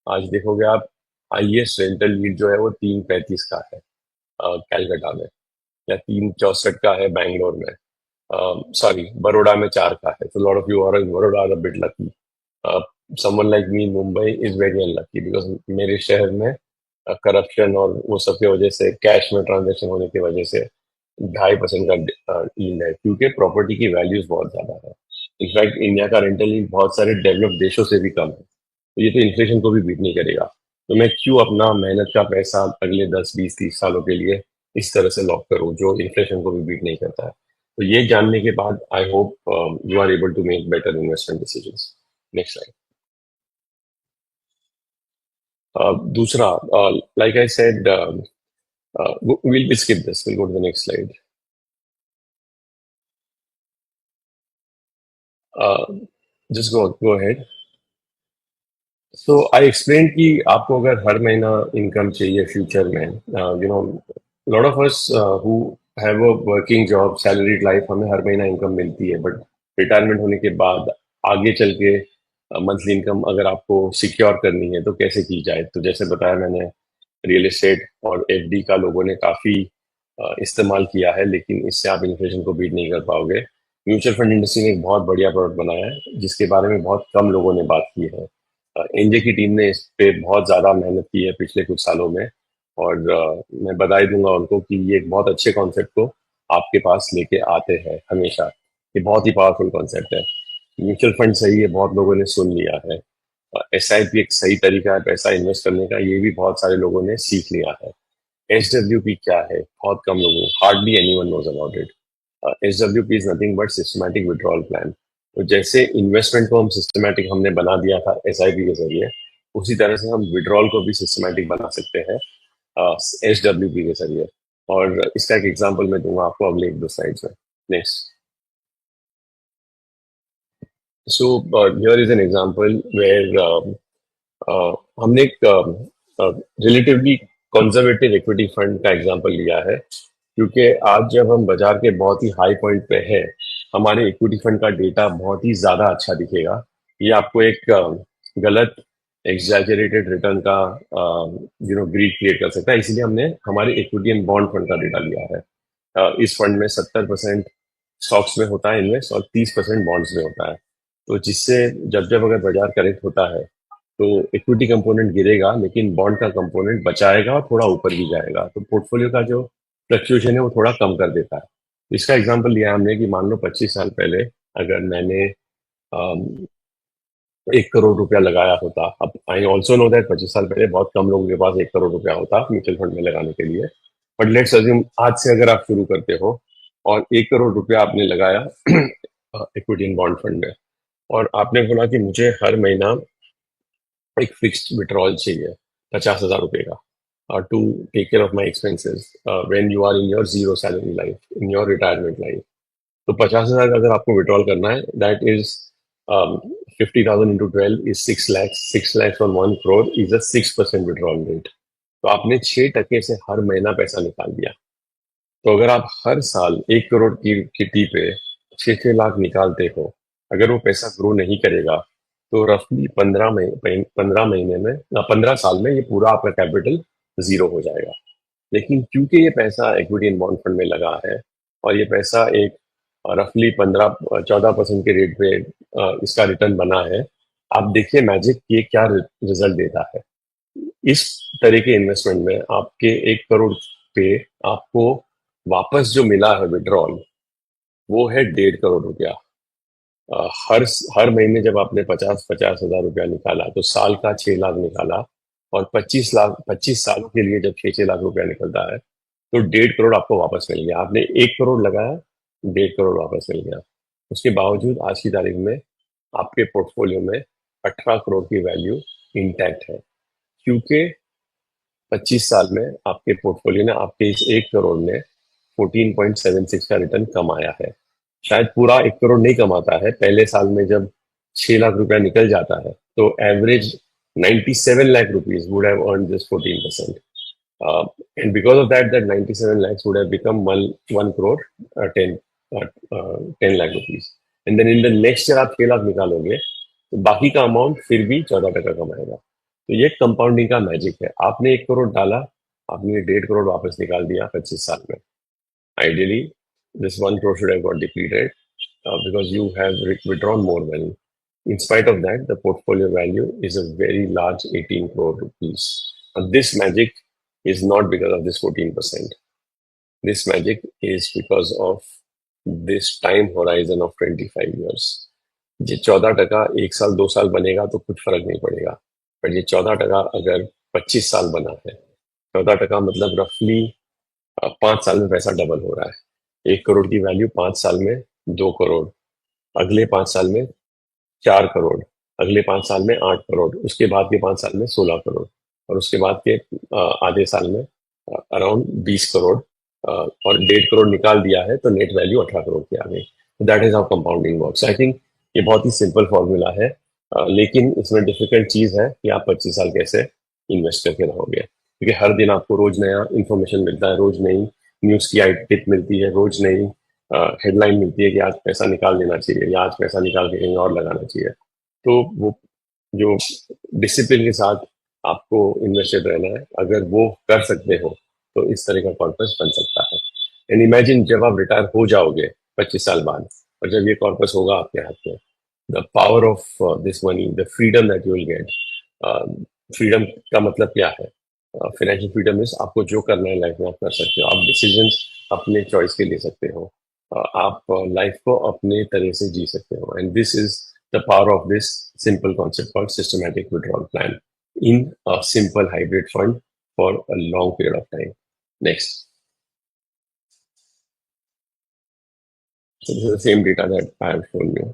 आज देखोगे आप, हाईएस्ट रेंटल यील्ड जो है वो 3.35 का है कैलकाटा में, या 3.64 का है बैंगलोर में, सॉरी बड़ौदा में 4 का है। तो lot of you are in Baroda are a bit lucky. Someone like me in Mumbai is very unlucky, because मेरे शहर में करप्शन और वो सब की वजह से, कैश में ट्रांजेक्शन होने की वजह से 2.5% का यील्ड है, क्योंकि प्रॉपर्टी की वैल्यूज बहुत ज्यादा है। इनफैक्ट इंडिया का रेंटल यील्ड बहुत सारे डेवलप्ड देशों से भी कम है। तो ये तो इन्फ्लेशन को भी बीट नहीं करेगा। तो मैं क्यों अपना मेहनत का पैसा अगले 10, 20, 30 सालों के लिए इस तरह से लॉक करूं जो इन्फ्लेशन को भी बीट नहीं करता है। तो ये जानने के बाद I hope you are able to make better investment decisions. Next slide. दूसरा, like I said, we'll skip this. We'll go to the next slide. Uh, just go ahead. So I explain कि आपको अगर हर महीना इनकम चाहिए फ्यूचर में, lot of us who have a working job salaried life, हमें हर महीना इनकम मिलती है, बट रिटायरमेंट होने के बाद आगे चल के मंथली इनकम अगर आपको सिक्योर करनी है तो कैसे की जाए। तो जैसे बताया मैंने, रियल एस्टेट और एफडी का लोगों ने काफी इस्तेमाल किया है, लेकिन इससे आप इन्फ्लेशन को बीट नहीं कर पाओगे। म्यूचुअल फंड इंडस्ट्री ने एक बहुत बढ़िया प्रोडक्ट बनाया है जिसके बारे में बहुत कम लोगों ने बात की है। एनजे की टीम ने इस पे बहुत ज्यादा मेहनत की है पिछले कुछ सालों में, और मैं बधाई दूंगा उनको कि ये एक बहुत अच्छे कॉन्सेप्ट को आपके पास लेके आते हैं हमेशा। ये बहुत ही पावरफुल कॉन्सेप्ट है। म्यूचुअल फंड सही है, बहुत लोगों ने सुन लिया है। एसआईपी एक सही तरीका है पैसा इन्वेस्ट करने का, ये भी बहुत सारे लोगों ने सीख लिया है। एसडब्ल्यूपी क्या है, बहुत कम लोगों, hardly anyone knows about it. SWP is nothing but systematic withdrawal plan. तो जैसे इन्वेस्टमेंट को हम सिस्टमैटिक हमने बना दिया था एसआईपी के जरिए, उसी तरह से हम विड्रॉल को भी सिस्टमैटिक बना सकते हैं एसडब्ल्यूपी के जरिए। और इसका एक एग्जांपल मैं दूंगा आपको अगले एक दो स्लाइड्स में। Next. So here is an example where हमने एक रिलेटिवली कंजर्वेटिव इक्विटी फंड का एग्जांपल लिया है, क्योंकि आज जब हम बाजार के बहुत ही हाई पॉइंट पे हैं, हमारे इक्विटी फंड का डेटा बहुत ही ज्यादा अच्छा दिखेगा। ये आपको एक गलत एग्जैजरेटेड रिटर्न का ग्रीड क्रिएट कर सकता है, इसीलिए हमने हमारे इक्विटी एंड बॉन्ड फंड का डेटा लिया है। इस फंड में 70% स्टॉक्स में होता है इन्वेस्ट और 30% बॉन्ड्स में होता है। तो जिससे जब जब अगर बाजार करेक्ट होता है तो इक्विटी कंपोनेंट गिरेगा, लेकिन बॉन्ड का कंपोनेंट बचाएगा और थोड़ा ऊपर भी जाएगा, तो पोर्टफोलियो का जो फ्लक्चुएशन है वो थोड़ा कम कर देता है। इसका एग्जांपल लिया हमने कि मान लो 25 साल पहले अगर मैंने 1 करोड़ रुपया लगाया होता। अब आई ऑल्सो नो दैट 25 साल पहले बहुत कम लोगों के पास 1 करोड़ रुपया होता म्यूचुअल फंड में लगाने के लिए। बट लेट्स अज्यूम आज से अगर आप शुरू करते हो और 1 करोड़ रुपया आपने लगाया इक्विटी इन बॉन्ड फंड में, और आपने बोला कि मुझे हर महीना एक फिक्स्ड विड्रॉल चाहिए 50,000 रुपए का to take care of my expenses when you are in your zero salary life, in your retirement life. तो 50,000 अगर आपको विड्रॉल करना है, that is 50,000 into 12 is 6 lakhs। 6 lakhs on 1 crore is a 6% withdrawal rate. तो आपने 6% से हर महीना पैसा निकाल दिया। तो अगर आप हर साल 1 करोड़ की किटी पे 6 लाख निकालते हो, अगर वो पैसा ग्रो नहीं करेगा तो रफली 15 महीने में, 15 साल में ये पूरा आपका कैपिटल जीरो हो जाएगा। लेकिन क्योंकि ये पैसा इक्विटी एंड बॉन्ड फंड में लगा है और ये पैसा एक रफली 14% के रेट पे इसका रिटर्न बना है, आप देखिए मैजिक ये क्या रिजल्ट देता है। इस तरह के इन्वेस्टमेंट में आपके 1 करोड़ पे आपको वापस जो मिला है विड्रॉल, वो है 1.5 करोड़ रुपया। हर हर महीने जब आपने 50,000 रुपया निकाला तो साल का 6 लाख निकाला, और 25 सालों के लिए जब 6 लाख रुपया निकलता है तो 1.5 करोड़ आपको वापस मिल गया। आपने 1 करोड़ लगाया, 1.5 करोड़ वापस मिल गया। उसके बावजूद आज की तारीख में आपके पोर्टफोलियो में 18 करोड़ की वैल्यू इंटैक्ट है, क्योंकि 25 साल में आपके पोर्टफोलियो ने आपके इस 1 करोड़ ने 14.76 का रिटर्न कमाया है। शायद पूरा 1 करोड़ नहीं कमाता है, पहले साल में जब 6 लाख रुपया निकल जाता है तो average 97 lakh rupees would have earn this 14%। And because of that, that 97 lakhs would have become 1 crore 10 lakh rupees. And then in the next year आप 6 लाख निकालोगे तो बाकी का अमाउंट फिर भी 14% कमाएगा। तो ये कंपाउंडिंग का मैजिक है। आपने 1 करोड़ डाला, आपने 1.5 करोड़ वापस निकाल दिया 25 साल में। Ideally, this 1 crore should have got depleted because you have withdrawn more money. In spite of that, the portfolio value is a very large 18 crore rupees. This magic is not because of this 14%. This magic is because of this time horizon of 25 years. ये 14% 1 साल 2 साल बनेगा तो कुछ फर्क नहीं पड़ेगा, पर ये 14% अगर 25 साल बना है, 14% मतलब रफली 5 साल में पैसा डबल हो रहा है। 1 करोड़ की वैल्यू 5 साल में 2 करोड़, अगले 5 साल में 4 करोड़, अगले 5 साल में 8 करोड़, उसके बाद के 5 साल में 16 करोड़, और उसके बाद के आधे साल में अराउंड 20 करोड़, और 1.5 करोड़ निकाल दिया है तो नेट वैल्यू 18 करोड़ की आ गई। That is how compounding works. I think ये बहुत ही सिंपल फॉर्मूला है, लेकिन इसमें डिफिकल्ट चीज है कि आप 25 साल कैसे इन्वेस्ट करके रहोगे, क्योंकि हर दिन आपको रोज नया इंफॉर्मेशन मिलता है, रोज नई न्यूज की टिप मिलती है, रोज नई हेडलाइन मिलती है कि आज पैसा निकाल लेना चाहिए या आज पैसा निकाल के कहीं और लगाना चाहिए। तो वो जो डिसिप्लिन के साथ आपको इन्वेस्टेड रहना है, अगर वो कर सकते हो तो इस तरह का कॉर्पस बन सकता है। एंड इमेजिन जब आप रिटायर हो जाओगे 25 साल बाद, और जब ये कॉर्पस होगा आपके हाथ में, the power of this money, the freedom that you will get. Freedom का मतलब क्या है? फाइनेंशियल फ्रीडम इज आपको जो करना है लाइफ में आप कर सकते हो, आप डिसीजंस अपने चॉइस के ले सकते हो, आप लाइफ को अपने तरह से जी सकते हो। And this is the power of this simple concept called systematic withdrawal plan in a simple hybrid fund for a long period of time. Next. So this is the same data that I have shown you.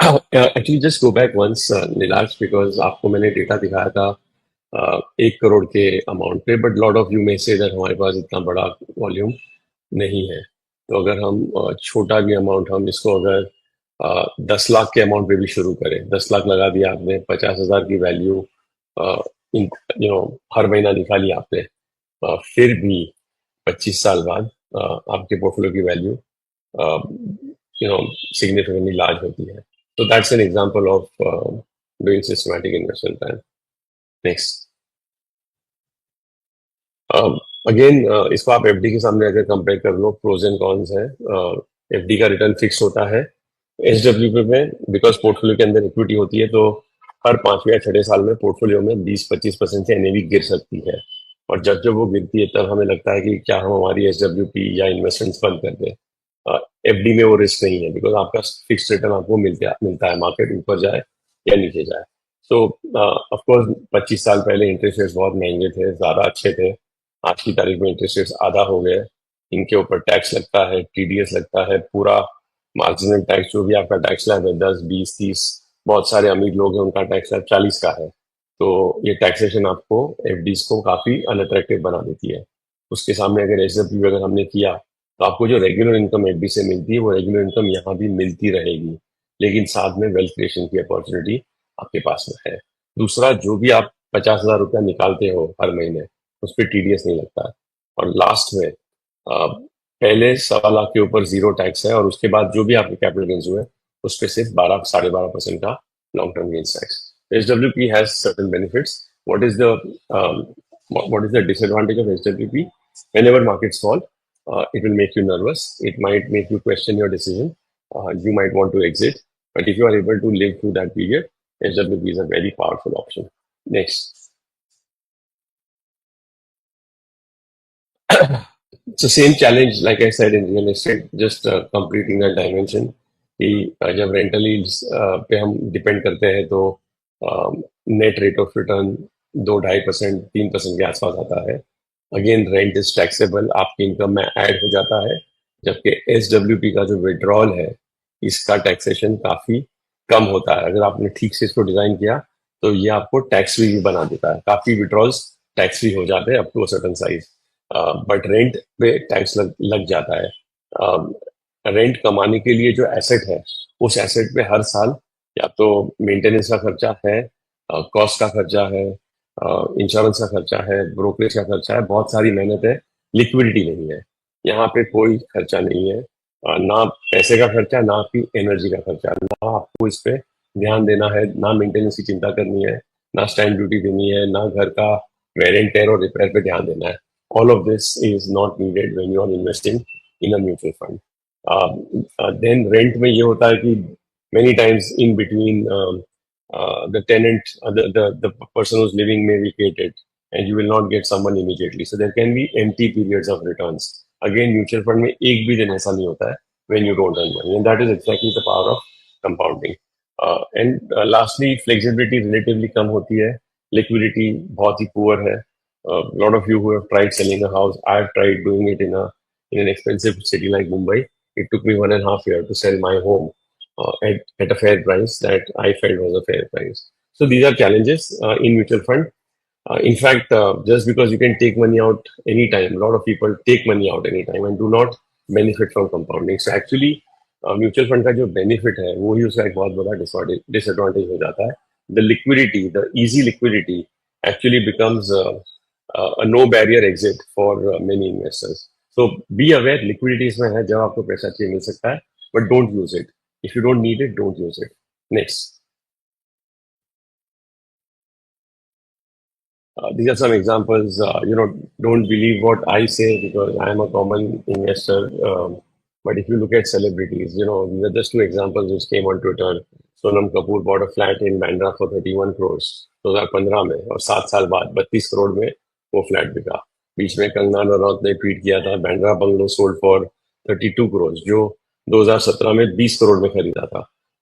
Actually, just go back once, Nilash, because आपको मैंने डेटा दिखाया था 1 करोड़ के अमाउंट पे, बट लॉट ऑफ यू में से इधर हमारे पास इतना बड़ा वॉल्यूम नहीं है। तो अगर हम छोटा भी अमाउंट, हम इसको अगर 10 लाख के अमाउंट पे भी शुरू करें, 10 लाख लगा दिया आपने, 50,000 की वैल्यू हर महीना निकाली आपने, फिर भी 25 साल बाद आपके पोर्टफोलियो की वैल्यू सिग्निफिकेंटली लार्ज होती है। So that's an example of doing systematic investment plan. Next. Again, इसको आप एफडी के सामने अगर कंपेयर कर लो, प्रोज एंड कॉन्स है। एफडी का रिटर्न फिक्स होता है, एसडब्ल्यूपी में बिकॉज पोर्टफोलियो के अंदर इक्विटी होती है, तो हर 5वें या 6ठे साल में पोर्टफोलियो में 20-25% से एनएवी गिर सकती है, और जब जब वो गिरती है तब हमें लगता है कि क्या हम हमारी एसडब्ल्यूपी या इन्वेस्टमेंट्स बंद कर दें। एफडी में वो रिस्क नहीं है, बिकॉज आपका फिक्स रिटर्न आपको मिलता है, मार्केट ऊपर जाए या नीचे जाए। सो ऑफकोर्स 25 साल पहले इंटरेस्ट रेट्स बहुत महंगे थे, ज्यादा अच्छे थे। आज की तारीख में इंटरेस्ट रेट्स आधा हो गए, इनके ऊपर टैक्स लगता है, टीडीएस लगता है, पूरा मार्जिनल टैक्स जो भी आपका टैक्स स्लैब है 10, 20, 30, बहुत सारे अमीर लोग हैं उनका टैक्स स्लैब 40 का है। तो ये टैक्सेशन आपको एफडीज को काफी अनअट्रैक्टिव बना देती है। उसके सामने अगर एसडब्ल्यू अगर हमने किया, तो आपको जो रेगुलर इनकम एफडी से मिलती है वो रेगुलर इनकम यहाँ भी मिलती रहेगी, लेकिन साथ में वेल्थ क्रिएशन की अपॉर्चुनिटी आपके पास में है। दूसरा, जो भी आप 50,000 रुपया निकालते हो हर महीने, उस पर टीडीएस नहीं लगता है। और लास्ट में पहले 1.25 लाख के ऊपर जीरो टैक्स है, और उसके बाद जो भी आपके कैपिटल गेन्स हुए उस पर सिर्फ 12-12.5% का long term gains tax. SWP has certain benefits. what is the disadvantage of SWP? Whenever markets fall, it will make you nervous. It might make you question your decision. You might want to exit. But if you are able to live through that period, SWP is a very powerful option. Next. So same challenge, like I said, in real estate, just completing that dimension. कि जब रेंटल यील्ड्स पे हम डिपेंड करते हैं तो नेट रेट ऑफ रिटर्न 2-2.5%, 3% के आसपास आता है। अगेन रेंट इज टैक्सेबल, आपकी इनकम में ऐड हो जाता है, जबकि एसडब्ल्यूपी का जो विड्रॉल है इसका टैक्सेशन काफी कम होता है। अगर आपने ठीक से इसको डिजाइन किया तो ये आपको टैक्स फ्री भी बना देता है। काफी विड्रॉल्स टैक्स फ्री हो जाते हैं up to a certain size, but rent पे टैक्स लग जाता है। रेंट कमाने के लिए जो एसेट है, उस एसेट पे हर साल या तो मेंटेनेंस का खर्चा है, कॉस्ट का खर्चा है, इंश्योरेंस का खर्चा है, ब्रोकरेज का खर्चा है, बहुत सारी मेहनत है, लिक्विडिटी नहीं है। यहाँ पे कोई खर्चा नहीं है, ना पैसे का खर्चा, ना आपकी एनर्जी का खर्चा, ना आपको इस पे ध्यान देना है, ना मेंटेनेंस की चिंता करनी है, ना स्टैंप ड्यूटी देनी है, ना घर का वेयर एंड टेयर और रिपेयर पे ध्यान देना है। All of this is not needed when you are investing in a mutual fund. Then rent में ये होता है कि many times in between the tenant, the person who's living may vacate it, and you will not get someone immediately. So there can be empty periods of returns. Again, mutual fund में एक भी दिन ऐसा नहीं होता है when you don't earn money, and that is exactly the power of compounding. And lastly, flexibility relatively कम होती है, liquidity बहुत ही poor है. Lot of you who have tried selling a house, I have tried doing it in an expensive city like Mumbai. It took me 1.5 years to sell my home at a fair price that I felt was a fair price. So these are challenges in mutual fund. In fact, just because you can take money out anytime, a lot of people take money out anytime and do not benefit from compounding. So actually, mutual fund का जो बेनिफिट है वो ही उसका एक बहुत बड़ा डिसएडवांटेज हो जाता है. The liquidity, the easy liquidity actually becomes a no barrier exit for many investors. So be aware, liquidity इसमें है, जब आपको पैसा चाहिए मिल सकता है, but don't use it. If you don't need it, don't use it. Next. These are some examples. Don't believe what I say because I am a common investor. But if you look at celebrities, these are just two examples which came on Twitter. Sonam Kapoor bought a flat in Bandra for 31 crores 2015 में और 7 साल बाद 32 करोड़ में वो फ्लैट बिका. बीच में कंगना रनौत ने ट्वीट किया था Bandra bungalow sold for 32 crore जो 2017 में 20 करोड़ में खरीदा था.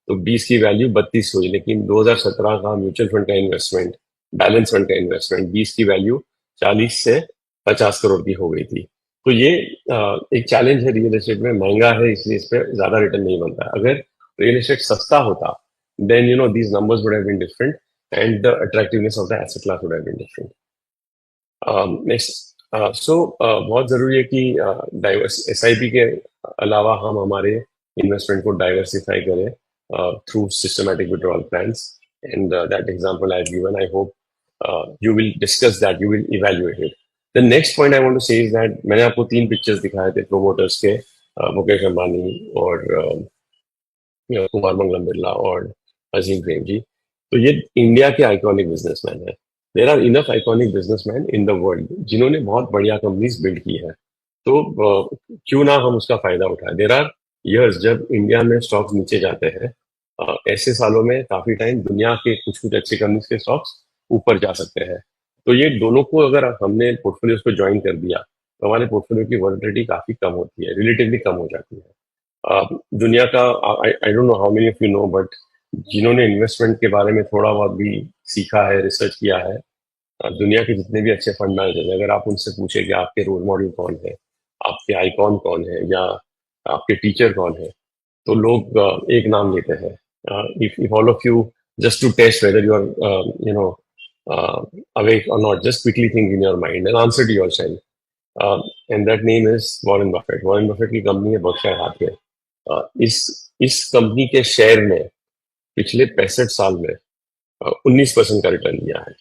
तो 20 की वैल्यू 32 हुई, लेकिन 2017 का म्यूचुअल फंड का इन्वेस्टमेंट, बैलेंस फंड का इन्वेस्टमेंट 20 की वैल्यू 40 से 50 करोड़ की हो गई थी. तो ये एक चैलेंज है रियल एस्टेट में, महंगा है इसलिए इस पे ज्यादा रिटर्न नहीं बनता है. अगर रियल एस्टेट सस्ता होता then these numbers would have been different and the attractiveness of the asset class would have been different. Next. बहुत जरूरी है कि डाइवर्स एसआईपी के अलावा हम हमारे इन्वेस्टमेंट को डाइवर्सिफाई करें through systematic withdrawal plans. And that example I have given, I hope you will discuss that, you will evaluate it. The next point I want to say is that मैंने आपको 3 पिक्चर्स दिखाए थे प्रोमोटर्स के, मुकेश अंबानी और कुमार मंगलम बिरला और अजीम प्रेम जी. तो ये इंडिया के आइकॉनिक बिजनेसमैन है. There are enough iconic businessman in the world जिन्होंने बहुत बढ़िया कंपनीज बिल्ड की है. तो क्यों ना हम उसका फायदा उठाएं. देर आर ईयर्स जब इंडिया में स्टॉक्स नीचे जाते हैं, ऐसे सालों में काफी टाइम दुनिया के कुछ कुछ अच्छी कंपनीज के स्टॉक्स ऊपर जा सकते हैं. तो ये दोनों को अगर हमने पोर्टफोलियोज को ज्वाइन कर दिया तो हमारे पोर्टफोलियो की वॉलिटिलिटी काफी कम होती है, रिलेटिवली कम हो जाती है. दुनिया का I don't know how many of you know, but जिन्होंने इन्वेस्टमेंट के बारे में थोड़ा बहुत भी सीखा है, रिसर्च किया है, दुनिया के जितने भी अच्छे फंड मैनेजर हैं, अगर आप उनसे पूछे कि आपके रोल मॉडल कौन है, आपके आइकॉन कौन है या आपके टीचर कौन है, तो लोग एक नाम लेते हैं. If all of you just to test whether you are awake or not, just quickly think in your mind and answer to yourself. And that name is Warren Buffett. Warren Buffett की कंपनी है बर्कशायर हाथवे. इस कंपनी के शेयर ने पिछले 65 साल में 19% का रिटर्न दिया है.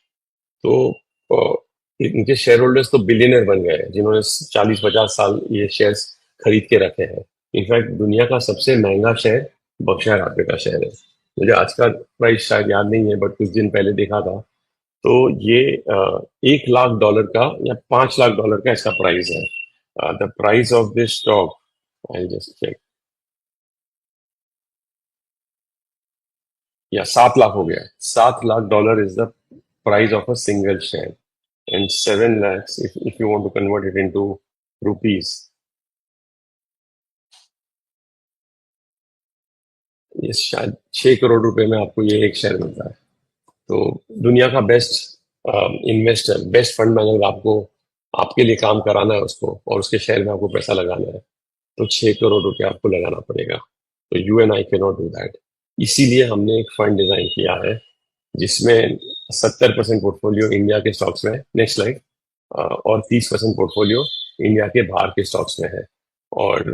तो इनके शेयर होल्डर्स तो बिलियनर बन गए हैं जिन्होंने 40-50 साल ये शेयर्स खरीद के रखे हैं. इनफैक्ट दुनिया का सबसे महंगा शेयर बर्कशायर हाथवे का शेयर है. मुझे आज का प्राइस शायद याद नहीं है, बट कुछ दिन पहले देखा था. तो ये $1 लाख का या $5 लाख का इसका प्राइस है. The price of this stock, I just check, या $7 लाख हो गया. $7 lakh is the price of a single share and 7 lakhs if you want to convert it into rupees, ये शायद 6 करोड़ रुपए में आपको ये एक शेयर मिलता है. तो दुनिया का best investor, best fund manager आपको आपके लिए काम कराना है उसको, और उसके शेयर में आपको पैसा लगाना है, तो 6 करोड़ रुपए आपको लगाना पड़ेगा. तो you and I can not do that. इसीलिए हमने एक फंड डिजाइन किया है जिसमें 70% पोर्टफोलियो इंडिया के स्टॉक्स में है, नेक्स्ट स्लाइड, और 30% पोर्टफोलियो इंडिया के बाहर के स्टॉक्स में है. और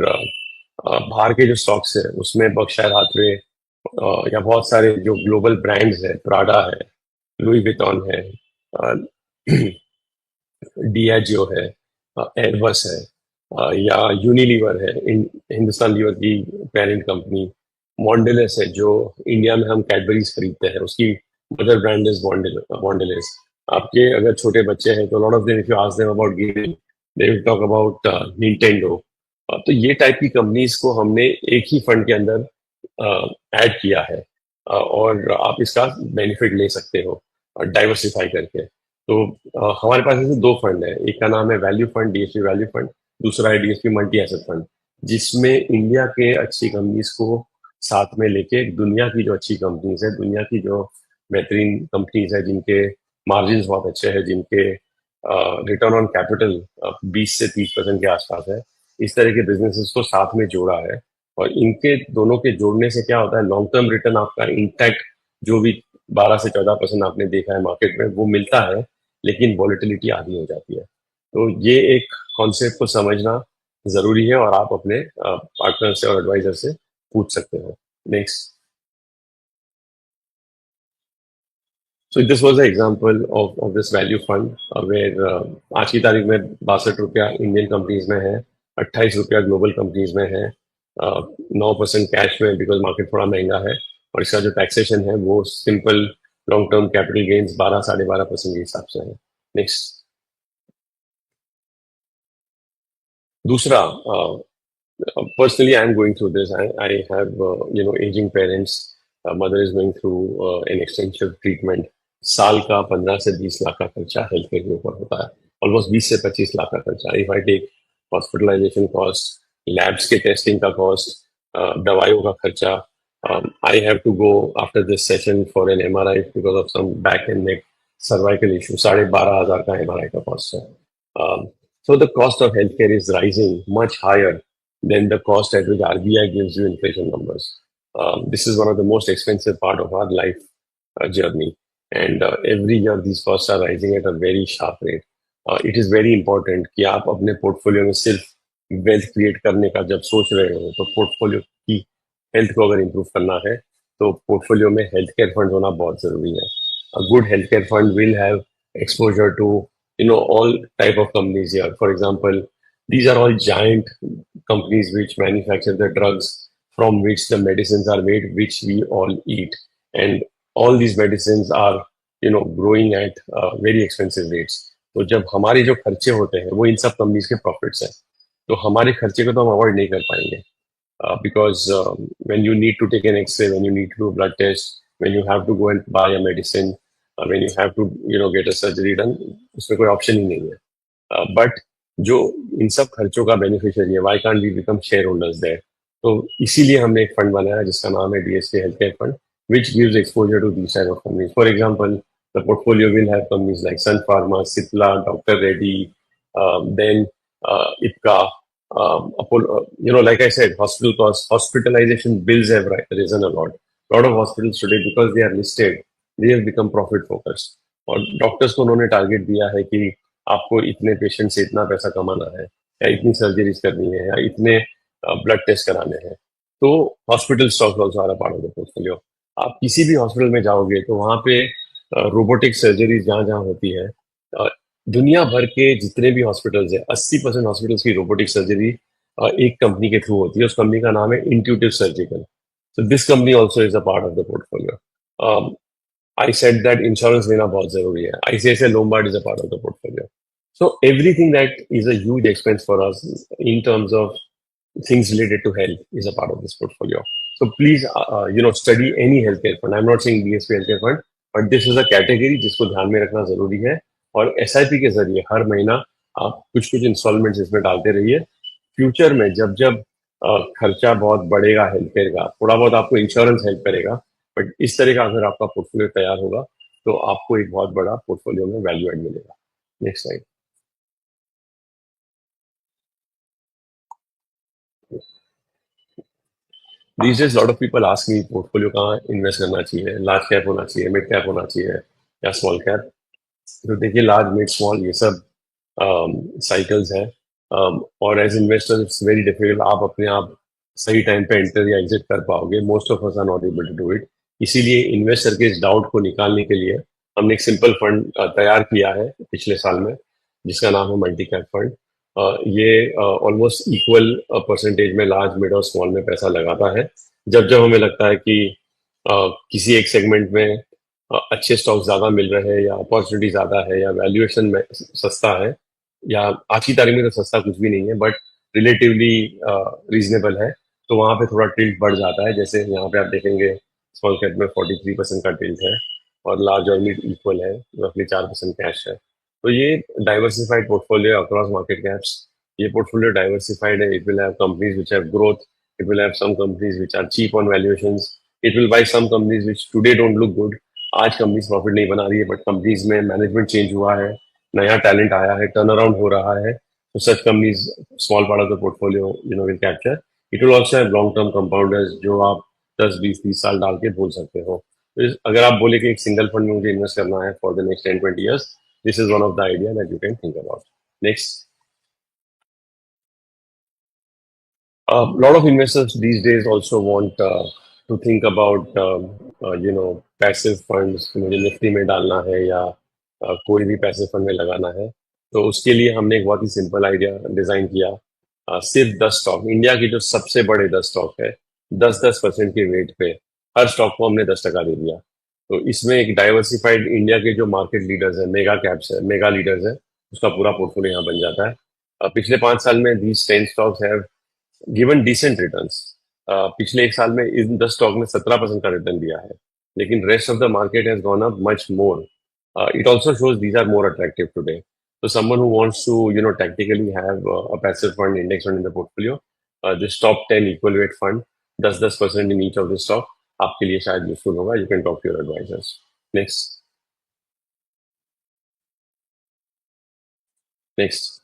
बाहर के जो स्टॉक्स है उसमें बर्कशायर हाथवे या बहुत सारे जो ग्लोबल ब्रांड्स है, प्राडा है, लुई विटॉन है, डियाजियो है, एयरबस है, या यूनिलीवर है, हिंदुस्तान लीवर की पेरेंट कंपनी, मॉन्डेलेस है जो इंडिया में हम कैडबरीज खरीदते हैं, उसकी मदर ब्रांड इज मॉन्डेलेस. आपके अगर छोटे बच्चे हैं तो lot of them if you ask them about gaming they will talk about Nintendo. तो ये टाइप की कंपनीज को हमने एक ही फंड के अंदर ऐड किया है, और आप इसका बेनिफिट ले सकते हो डाइवर्सिफाई करके. तो हमारे पास ऐसे 2 फंड है. एक का नाम है value fund, DSP value fund. दूसरा है डीएसपी मल्टी एसेट फंड, जिसमें इंडिया के अच्छी कंपनीज को साथ में लेके दुनिया की जो अच्छी कंपनीज है, दुनिया की जो बेहतरीन कंपनीज है जिनके मार्जिन बहुत अच्छे हैं, जिनके रिटर्न ऑन कैपिटल 20 से 30% के आसपास है, इस तरह के बिजनेसेस को साथ में जोड़ा है. और इनके दोनों के जोड़ने से क्या होता है, लॉन्ग टर्म रिटर्न आपका इंटैक्ट जो भी 12 से 14% आपने देखा है मार्केट में वो मिलता है, लेकिन वॉलिटिलिटी आधी हो जाती है. तो ये एक कॉन्सेप्ट को समझना जरूरी है और आप अपने पार्टनर से और एडवाइजर से पूछ सकते हो. Next. So this was an example of this value fund where आज की तारीख में 62 रुपया इंडियन कंपनीज में है, 28 रुपया ग्लोबल कंपनीज में है, 9% कैश में बिकॉज मार्केट थोड़ा महंगा है, और इसका जो टैक्सेशन है वो simple long term capital gains 12-12.5% के हिसाब से है. नेक्स्ट. दूसरा, personally I'm going through this. I have aging parents. Mother is going through an extensive treatment. साल का 15 से 20 लाख का खर्चा हेल्थ केयर के ऊपर होता है, ऑलमोस्ट 20 से 25 लाख का खर्चा. If I take hospitalization cost, labs के टेस्टिंग का कॉस्ट, दवाइयों का खर्चा, I have to go after this session for an MRI because of some back and neck cervical issue. 12,500 का एमआरआई का कॉस्ट है. So the cost of healthcare is rising much higher than the cost at which RBI gives you inflation numbers. This is one of the most expensive part of our life journey, and every year these costs are rising at a very sharp rate. It is very important कि आप अपने पोर्टफोलियो में सिर्फ वेल्थ क्रिएट करने का जब सोच रहे हो तो पोर्टफोलियो की हेल्थ को अगर इम्प्रूव करना है तो पोर्टफोलियो में हेल्थ केयर फंड होना बहुत जरूरी है. A good healthcare fund will have exposure to all type of companies here. For example, these are all giant companies which manufacture the drugs from which the medicines are made, which we all eat, and all these medicines are growing at very expensive rates. तो जब हमारे जो खर्चे होते हैं वो इन सब कंपनीज के प्रॉफिट्स हैं, तो हमारे खर्चे को तो हम अवॉइड नहीं कर पाएंगे. Because when you need to take an X-ray, when you need to do a blood test, when you have to go and buy a medicine, when you have to get a surgery done, उसमें कोई ऑप्शन ही नहीं है. बट जो इन सब खर्चों का बेनिफिशियरी है, why can't we become share holders there. तो इसीलिए हमने एक फंड बनाया जिसका नाम है DSP health care fund, which gives exposure to these type of companies. For example, the portfolio will have companies like Sun Pharma, Cipla, Dr. Reddy, then Ipca, Apollo. Like I said, hospital costs, hospitalization bills have risen a lot. A lot of hospitals today, because they are listed, they have become profit focused. और डॉक्टर्स को उन्होंने टारगेट दिया है कि आपको इतने पेशेंट से इतना पैसा कमाना है, या इतनी सर्जरीज करनी है, या इतने ब्लड टेस्ट कराने हैं. तो hospital stock also are a part of the portfolio. आप किसी भी हॉस्पिटल में जाओगे तो वहां पे रोबोटिक सर्जरी जहां जहां होती है, दुनिया भर के जितने भी हॉस्पिटल्स है, 80% हॉस्पिटल्स की रोबोटिक सर्जरी एक कंपनी के थ्रू होती है. उस कंपनी का नाम है intuitive surgical. So this company also is a part of the portfolio. I said that insurance लेना बहुत जरूरी है. ICICI Lombard is a part of the portfolio. So everything that is a huge expense for us in terms of things related to health is a part of this portfolio. So please, study any healthcare fund. I'm not saying DSP healthcare fund, but this is a category जिसको ध्यान में रखना जरूरी है. और SIP के जरिए हर महीना आप कुछ कुछ इंस्टॉलमेंट्स इसमें डालते रहिए. फ्यूचर में जब जब खर्चा बहुत बढ़ेगा हेल्थ केयर का, थोड़ा बहुत आपको इंश्योरेंस हेल्प करेगा, बट इस तरह का अगर आपका पोर्टफोलियो तैयार होगा तो आपको एक बहुत बड़ा पोर्टफोलियो में वैल्यू एड मिलेगा. Next slide. These days lot of people ask me portfolio कहाँ इन्वेस्ट करना चाहिए, लार्ज कैप होना चाहिए, मिड कैप होना चाहिए या स्मॉल कैप. तो देखिए, लार्ज मिड स्मॉल ये सब साइकिल्स हैं, और as investor it's very difficult आप अपने आप सही टाइम पे एंटर या एग्जिट कर पाओगे. Most of us are not able to do it. इसीलिए इन्वेस्टर के इस डाउट को निकालने के लिए हमने एक सिंपल फंड तैयार किया है पिछले साल में, जिसका नाम है मल्टी कैप फंड. ये ऑलमोस्ट इक्वल परसेंटेज में लार्ज मिड और स्मॉल में पैसा लगाता है. जब जब हमें लगता है कि किसी एक सेगमेंट में अच्छे स्टॉक ज्यादा मिल रहे हैं, या अपॉर्चुनिटी ज्यादा है, या वैल्यूएशन में सस्ता है, या आज की तारीख में तो सस्ता कुछ भी नहीं है बट रिलेटिवली रीजनेबल है, तो वहां पे थोड़ा टिल्ट बढ़ जाता है. जैसे यहाँ पे आप देखेंगे स्मॉल कैप में 43% का टिल्ट है, और लार्ज और मिड इक्वल है, रफली 4% कैश है. तो ये diversified portfolio across market caps. ये पोर्टफोलियो डाइवर्सिफाइड है. It will have companies which have growth, it will have some companies which are cheap on valuations, it will buy some companies which today don't look good. आज कंपनीज प्रॉफिट नहीं बना रही है, बट कंपनीज में मैनेजमेंट चेंज हुआ है, नया टैलेंट आया है, टर्न अराउंड हो रहा है. तो such companies small part of the portfolio will capture. It will also have long term compounders जो आप 10-20-30 साल डाल के बोल सकते हो. तो अगर आप बोले कि एक सिंगल फंड में मुझे इन्वेस्ट करना है for the next 10-20 years, this is one of the idea that you can think about. Next. A lot of investors these days also want to think about passive funds कि मुझे निफ्टी में डालना है या कोई भी पैसिव फंड में लगाना है। तो उसके लिए हमने एक बहुत ही सिंपल आइडिया डिजाइन किया। सिर्फ 10 स्टॉक, इंडिया के जो सबसे बड़े 10 स्टॉक है, 10-10% के रेट पे हर स्टॉक को हमने 10% दे दिया। तो इसमें एक डाइवर्सिफाइड इंडिया के जो मार्केट लीडर्स है, मेगा कैप्स है, मेगा लीडर्स है, उसका पूरा पोर्टफोलियो यहाँ बन जाता है। पिछले 5 साल में these 10 stocks have given decent returns. पिछले एक साल में इन 10 स्टॉक ने 17% का रिटर्न दिया है, लेकिन rest of the market has gone up much more. It also shows these are more attractive today. So someone who wants to, tactically have a passive fund, index fund in the portfolio, this top 10 equal weight fund, 10% in each of the stock, आपके लिए शायद useful होगा. You can talk to your advisors. Next. Next.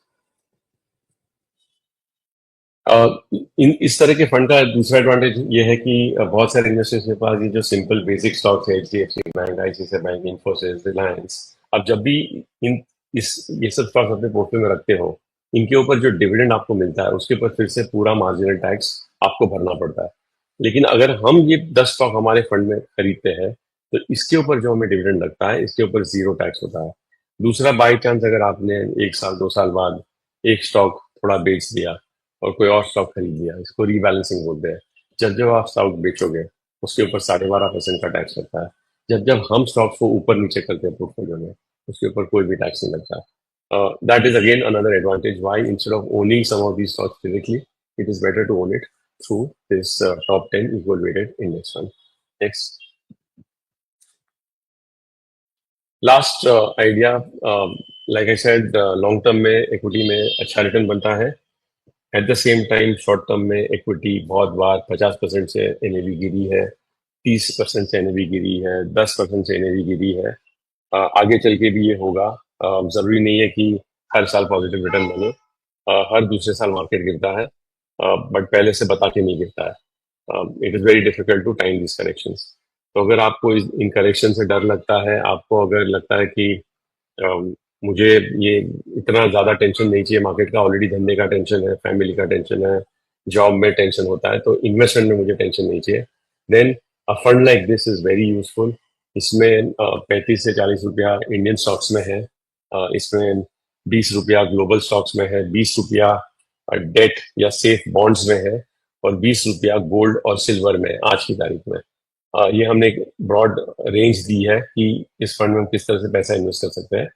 इस तरह के फंड का दूसरा एडवांटेज ये है कि बहुत सारे इन्वेस्टर्स के पास ये जो सिंपल बेसिक स्टॉक्स है, HDFC bank, ICICI bank, Infosys, Reliance, अब जब भी इन इस ये सब स्टॉक्स अपने पोर्टफोलियो में रखते हो, इनके ऊपर जो डिविडेंड आपको मिलता है उसके ऊपर फिर से पूरा मार्जिनल टैक्स आपको भरना पड़ता है। लेकिन अगर हम ये 10 स्टॉक हमारे फंड में खरीदते हैं तो इसके ऊपर जो हमें डिविडेंड लगता है इसके ऊपर जीरो टैक्स होता है। दूसरा, बाई चांस अगर आपने 1 साल 2 साल बाद एक स्टॉक थोड़ा बेच दिया और कोई और स्टॉक खरीद लिया, इसको रीबैलेंसिंग बोलते हैं। जब जब आप स्टॉक बेचोगे उसके ऊपर 12.5% का टैक्स लगता है। जब जब हम स्टॉक्स को ऊपर नीचे करते हैं पोर्टफोलियो में, उसके ऊपर कोई भी टैक्स नहीं लगता। That is again another advantage why instead of owning some of these stocks directly, it is better to own it through this top 10 equal weighted index fund. Next. Last idea, like I said, long term में equity में अच्छा रिटर्न बनता है। At the same time short term में इक्विटी बहुत बार 50% से एनएवी गिरी है, 30% से एनएवी गिरी है, 10% से एनएवी गिरी है। आगे चल के भी ये होगा। जरूरी नहीं है कि हर साल पॉजिटिव रिटर्न बने। हर दूसरे साल मार्केट गिरता है, बट पहले से बता के नहीं गिरता है। It is very difficult to time this corrections. तो अगर आपको इन करेक्शन से डर लगता है, आपको अगर लगता है कि मुझे ये इतना ज्यादा टेंशन नहीं चाहिए मार्केट का, ऑलरेडी धंधे का टेंशन है, फैमिली का टेंशन है, जॉब में टेंशन होता है, तो इन्वेस्टमेंट में मुझे टेंशन नहीं चाहिए, then a fund like this is very useful. इसमें 35 से 40 रुपया इंडियन स्टॉक्स में है, इसमें 20 रुपया ग्लोबल स्टॉक्स में है, 20 रुपया डेट या सेफ बॉन्ड्स में है, और 20 रुपया गोल्ड और सिल्वर में आज की तारीख में। ये हमने एक ब्रॉड रेंज दी है कि इस फंड में हम किस तरह से पैसा इन्वेस्ट कर सकते हैं।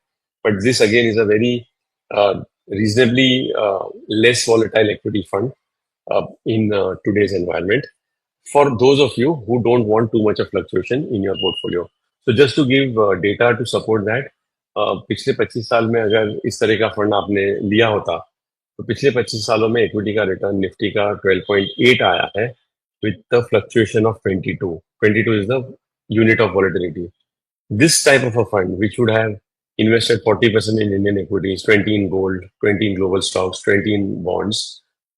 But this again is a very reasonably less volatile equity fund in today's environment for those of you who don't want too much of fluctuation in your portfolio. So just to give data to support that, पिछले 25 साल में अगर इस तरह का फंड आपने लिया होता तो पिछले 25 सालों में इक्विटी का रिटर्न निफ्टी का 12.8 आया है with the fluctuation of 22. 22 is the unit of volatility. This type of a fund which would have invested 40% in Indian equities, 20 in gold, 20 in global stocks, 20 in bonds,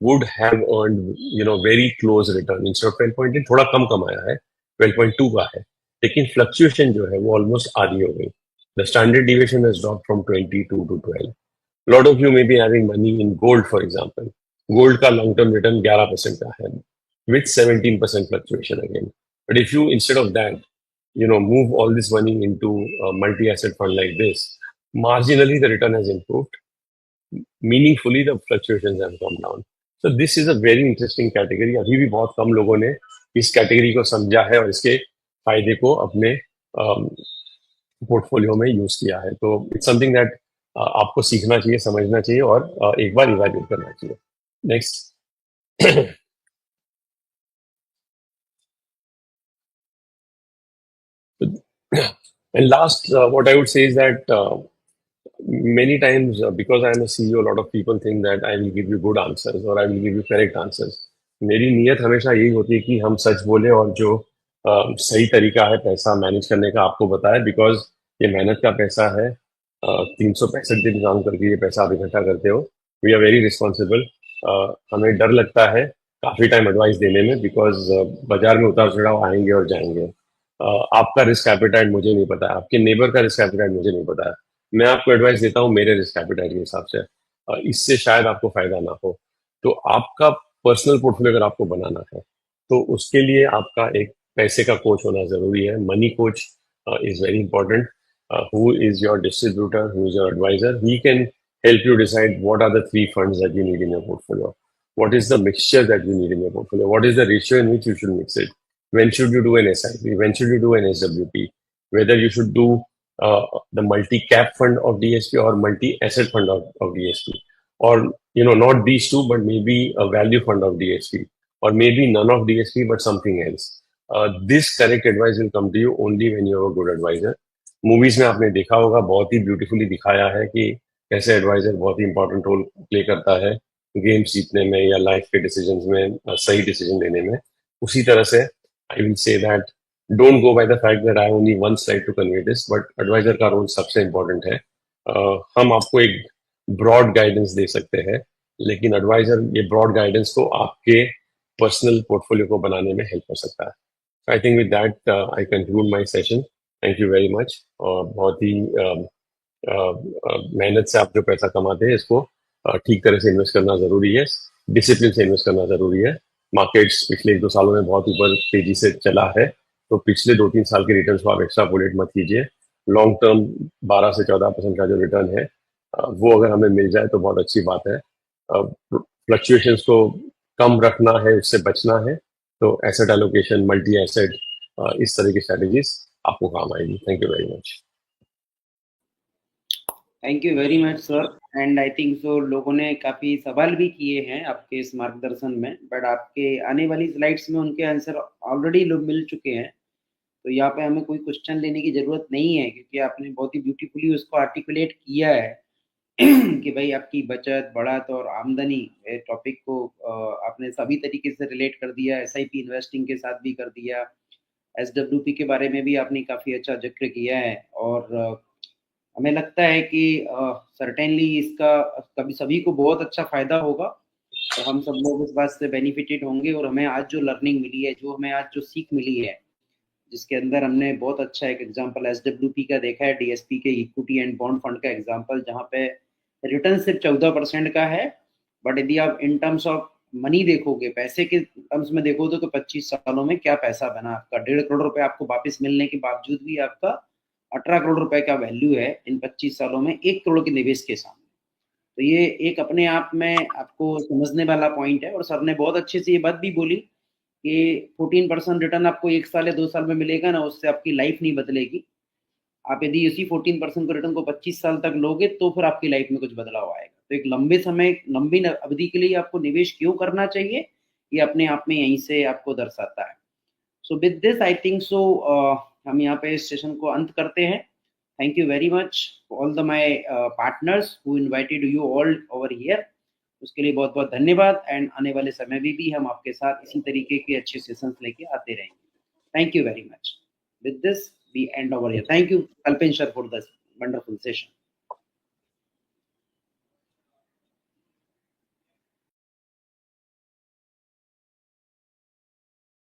would have earned, very close return. Instead of 12.8, थोड़ा कम कमाया है, 12.2 का है, लेकिन फ्लक्चुएशन जो है वो ऑलमोस्ट आधी हो गई। The standard deviation has dropped from 22 to 12. A lot of you may be having money in gold, for example. Gold का long term return 11% का है, with 17% fluctuation again. But if you, instead of that, move all this money into a multi-asset fund like this, marginally the return has improved. Meaningfully, the fluctuations have come down. So this is a very interesting category. अभी भी बहुत कम लोगों ने इस कैटेगरी को समझा है और इसके फायदे को अपने पोर्टफोलियो में यूज किया है। तो इट्स समथिंग दैट आपको सीखना चाहिए, समझना चाहिए और एक बार इवैल्यूएट करना चाहिए। Next. And last, what I would say is that many times, because I am a CEO, a lot of people think that I will give you good answers or I will give you correct answers. मेरी नीयत हमेशा यही होती है कि हम सच बोले और जो सही तरीका है पैसा मैनेज करने का आपको बताए, बिकॉज ये मेहनत का पैसा है। 365 दिन काम करके ये पैसा आप इकट्ठा करते हो। We are very responsible. हमें डर लगता है काफी टाइम एडवाइस देने में, बिकॉज बाजार में उतार चढ़ाव आएंगे और जाएंगे। आपका रिस्क एपेटाइट मुझे नहीं पता है, आपके नेबर का रिस्क एपेटाइट मुझे नहीं पता है। मैं आपको एडवाइस देता हूँ मेरे रिस्क एपेटाइट के हिसाब से, इससे शायद आपको फायदा ना हो। तो आपका पर्सनल पोर्टफोलियो अगर आपको बनाना है तो उसके लिए आपका एक पैसे का कोच होना जरूरी है. Money coach is very important. Who is your distributor, who is your advisor? He can help you decide what are the 3 funds that you need in your portfolio. What is the mixture that you need in your portfolio? What is the ratio in which you should mix it? When should you do an SIP? When should you do an SWP? Whether you should do the multi-cap fund of DSP or multi-asset fund of DSP, or not these two, but maybe a value fund of DSP, or maybe none of DSP but something else. This correct advice will come to you only when you have a good advisor. Movies में आपने देखा होगा, बहुत ही ब्यूटीफुली दिखाया है कि कैसे एडवाइजर बहुत ही इंपॉर्टेंट रोल प्ले करता है गेम्स जीतने में या लाइफ के डिसीजंस में, सही डिसीजन लेने में. उसी तरह से I will say that don't go by the fact that I only one slide to convey this, but adviser का रोल सबसे इंपॉर्टेंट है. हम आपको एक ब्रॉड गाइडेंस दे सकते हैं, लेकिन एडवाइजर ये ब्रॉड गाइडेंस को आपके पर्सनल पोर्टफोलियो को बनाने में हेल्प कर सकता है. I think with that I conclude my session. Thank you very much. और बहुत ही मेहनत से आप जो पैसा कमाते हैं इसको ठीक तरह से इन्वेस्ट करना जरूरी है, डिसिप्लिन से इन्वेस्ट करना जरूरी है. मार्केट्स पिछले 1-2 सालों में बहुत ऊपर तेजी से चला है, तो पिछले 2-3 साल के रिटर्न को आप एक्स्ट्रापोलेट मत कीजिए. लॉन्ग टर्म 12 से 14% का जो रिटर्न है वो अगर हमें मिल जाए तो बहुत अच्छी बात है. फ्लक्चुएशंस को कम रखना है, उससे बचना है, तो एसेट एलोकेशन, मल्टी एसेट, इस तरह की स्ट्रेटेजीज आपको काम आएगी. Thank you very much. Thank you very much sir. And I think so लोगों ने काफ़ी सवाल भी किए हैं आपके इस मार्गदर्शन में, बट आपके आने वाली स्लाइड्स में उनके आंसर ऑलरेडी लोग मिल चुके हैं, तो यहाँ पे हमें कोई क्वेश्चन लेने की ज़रूरत नहीं है, क्योंकि आपने बहुत ही ब्यूटीफुली उसको आर्टिकुलेट किया है कि भाई आपकी बचत, बढ़त और आमदनी टॉपिक को आपने सभी तरीके से रिलेट कर दिया. SIP इन्वेस्टिंग के साथ भी कर दिया, SWP के बारे में भी आपने काफ़ी अच्छा जिक्र किया है. और हमें लगता है कि सर्टेनली इसका कभी सभी को बहुत अच्छा फ़ायदा होगा, और हम सब लोग इस बात से बेनिफिटेड होंगे. और हमें आज जो लर्निंग मिली है, जो हमें आज जो सीख मिली है, जिसके अंदर हमने बहुत अच्छा एक एग्जांपल SWP का देखा है, DSP के इक्विटी एंड बॉन्ड फंड का एग्जांपल, जहाँ पे रिटर्न सिर्फ 14% का है, बट यदि आप इन टर्म्स ऑफ मनी देखोगे, पैसे के टर्म्स में देखोगे तो 25 सालों में क्या पैसा बना आपका. 1.5 करोड़ रुपए आपको वापस मिलने के बावजूद भी आपका 18 करोड़ रुपए का वैल्यू है इन 25 सालों में 1 करोड़ के निवेश के सामने. तो ये एक अपने आप में आपको समझने वाला पॉइंट है. और सर ने बहुत अच्छे से ये बात भी बोली कि 14% रिटर्न आपको 1 साल या 2 साल में मिलेगा ना, उससे आपकी लाइफ नहीं बदलेगी. आप यदि उसी 14% को रिटर्न को 25 साल तक लोगे तो फिर आपकी लाइफ में कुछ बदलाव आएगा. तो एक लंबी अवधि के लिए आपको निवेश क्यों करना चाहिए, ये अपने आप में यहीं से आपको दर्शाता है. So with this I think so हम यहाँ पे इस सेशन को अंत करते हैं. Thank you very much all the my partners who invited you all over here. उसके लिए बहुत बहुत धन्यवाद. एंड आने वाले समय में भी हम आपके साथ इसी तरीके के अच्छे सेशंस लेके आते रहेंगे. Thank you very much. With this, we end over here. Thank you, Kalpen sir, for this wonderful session.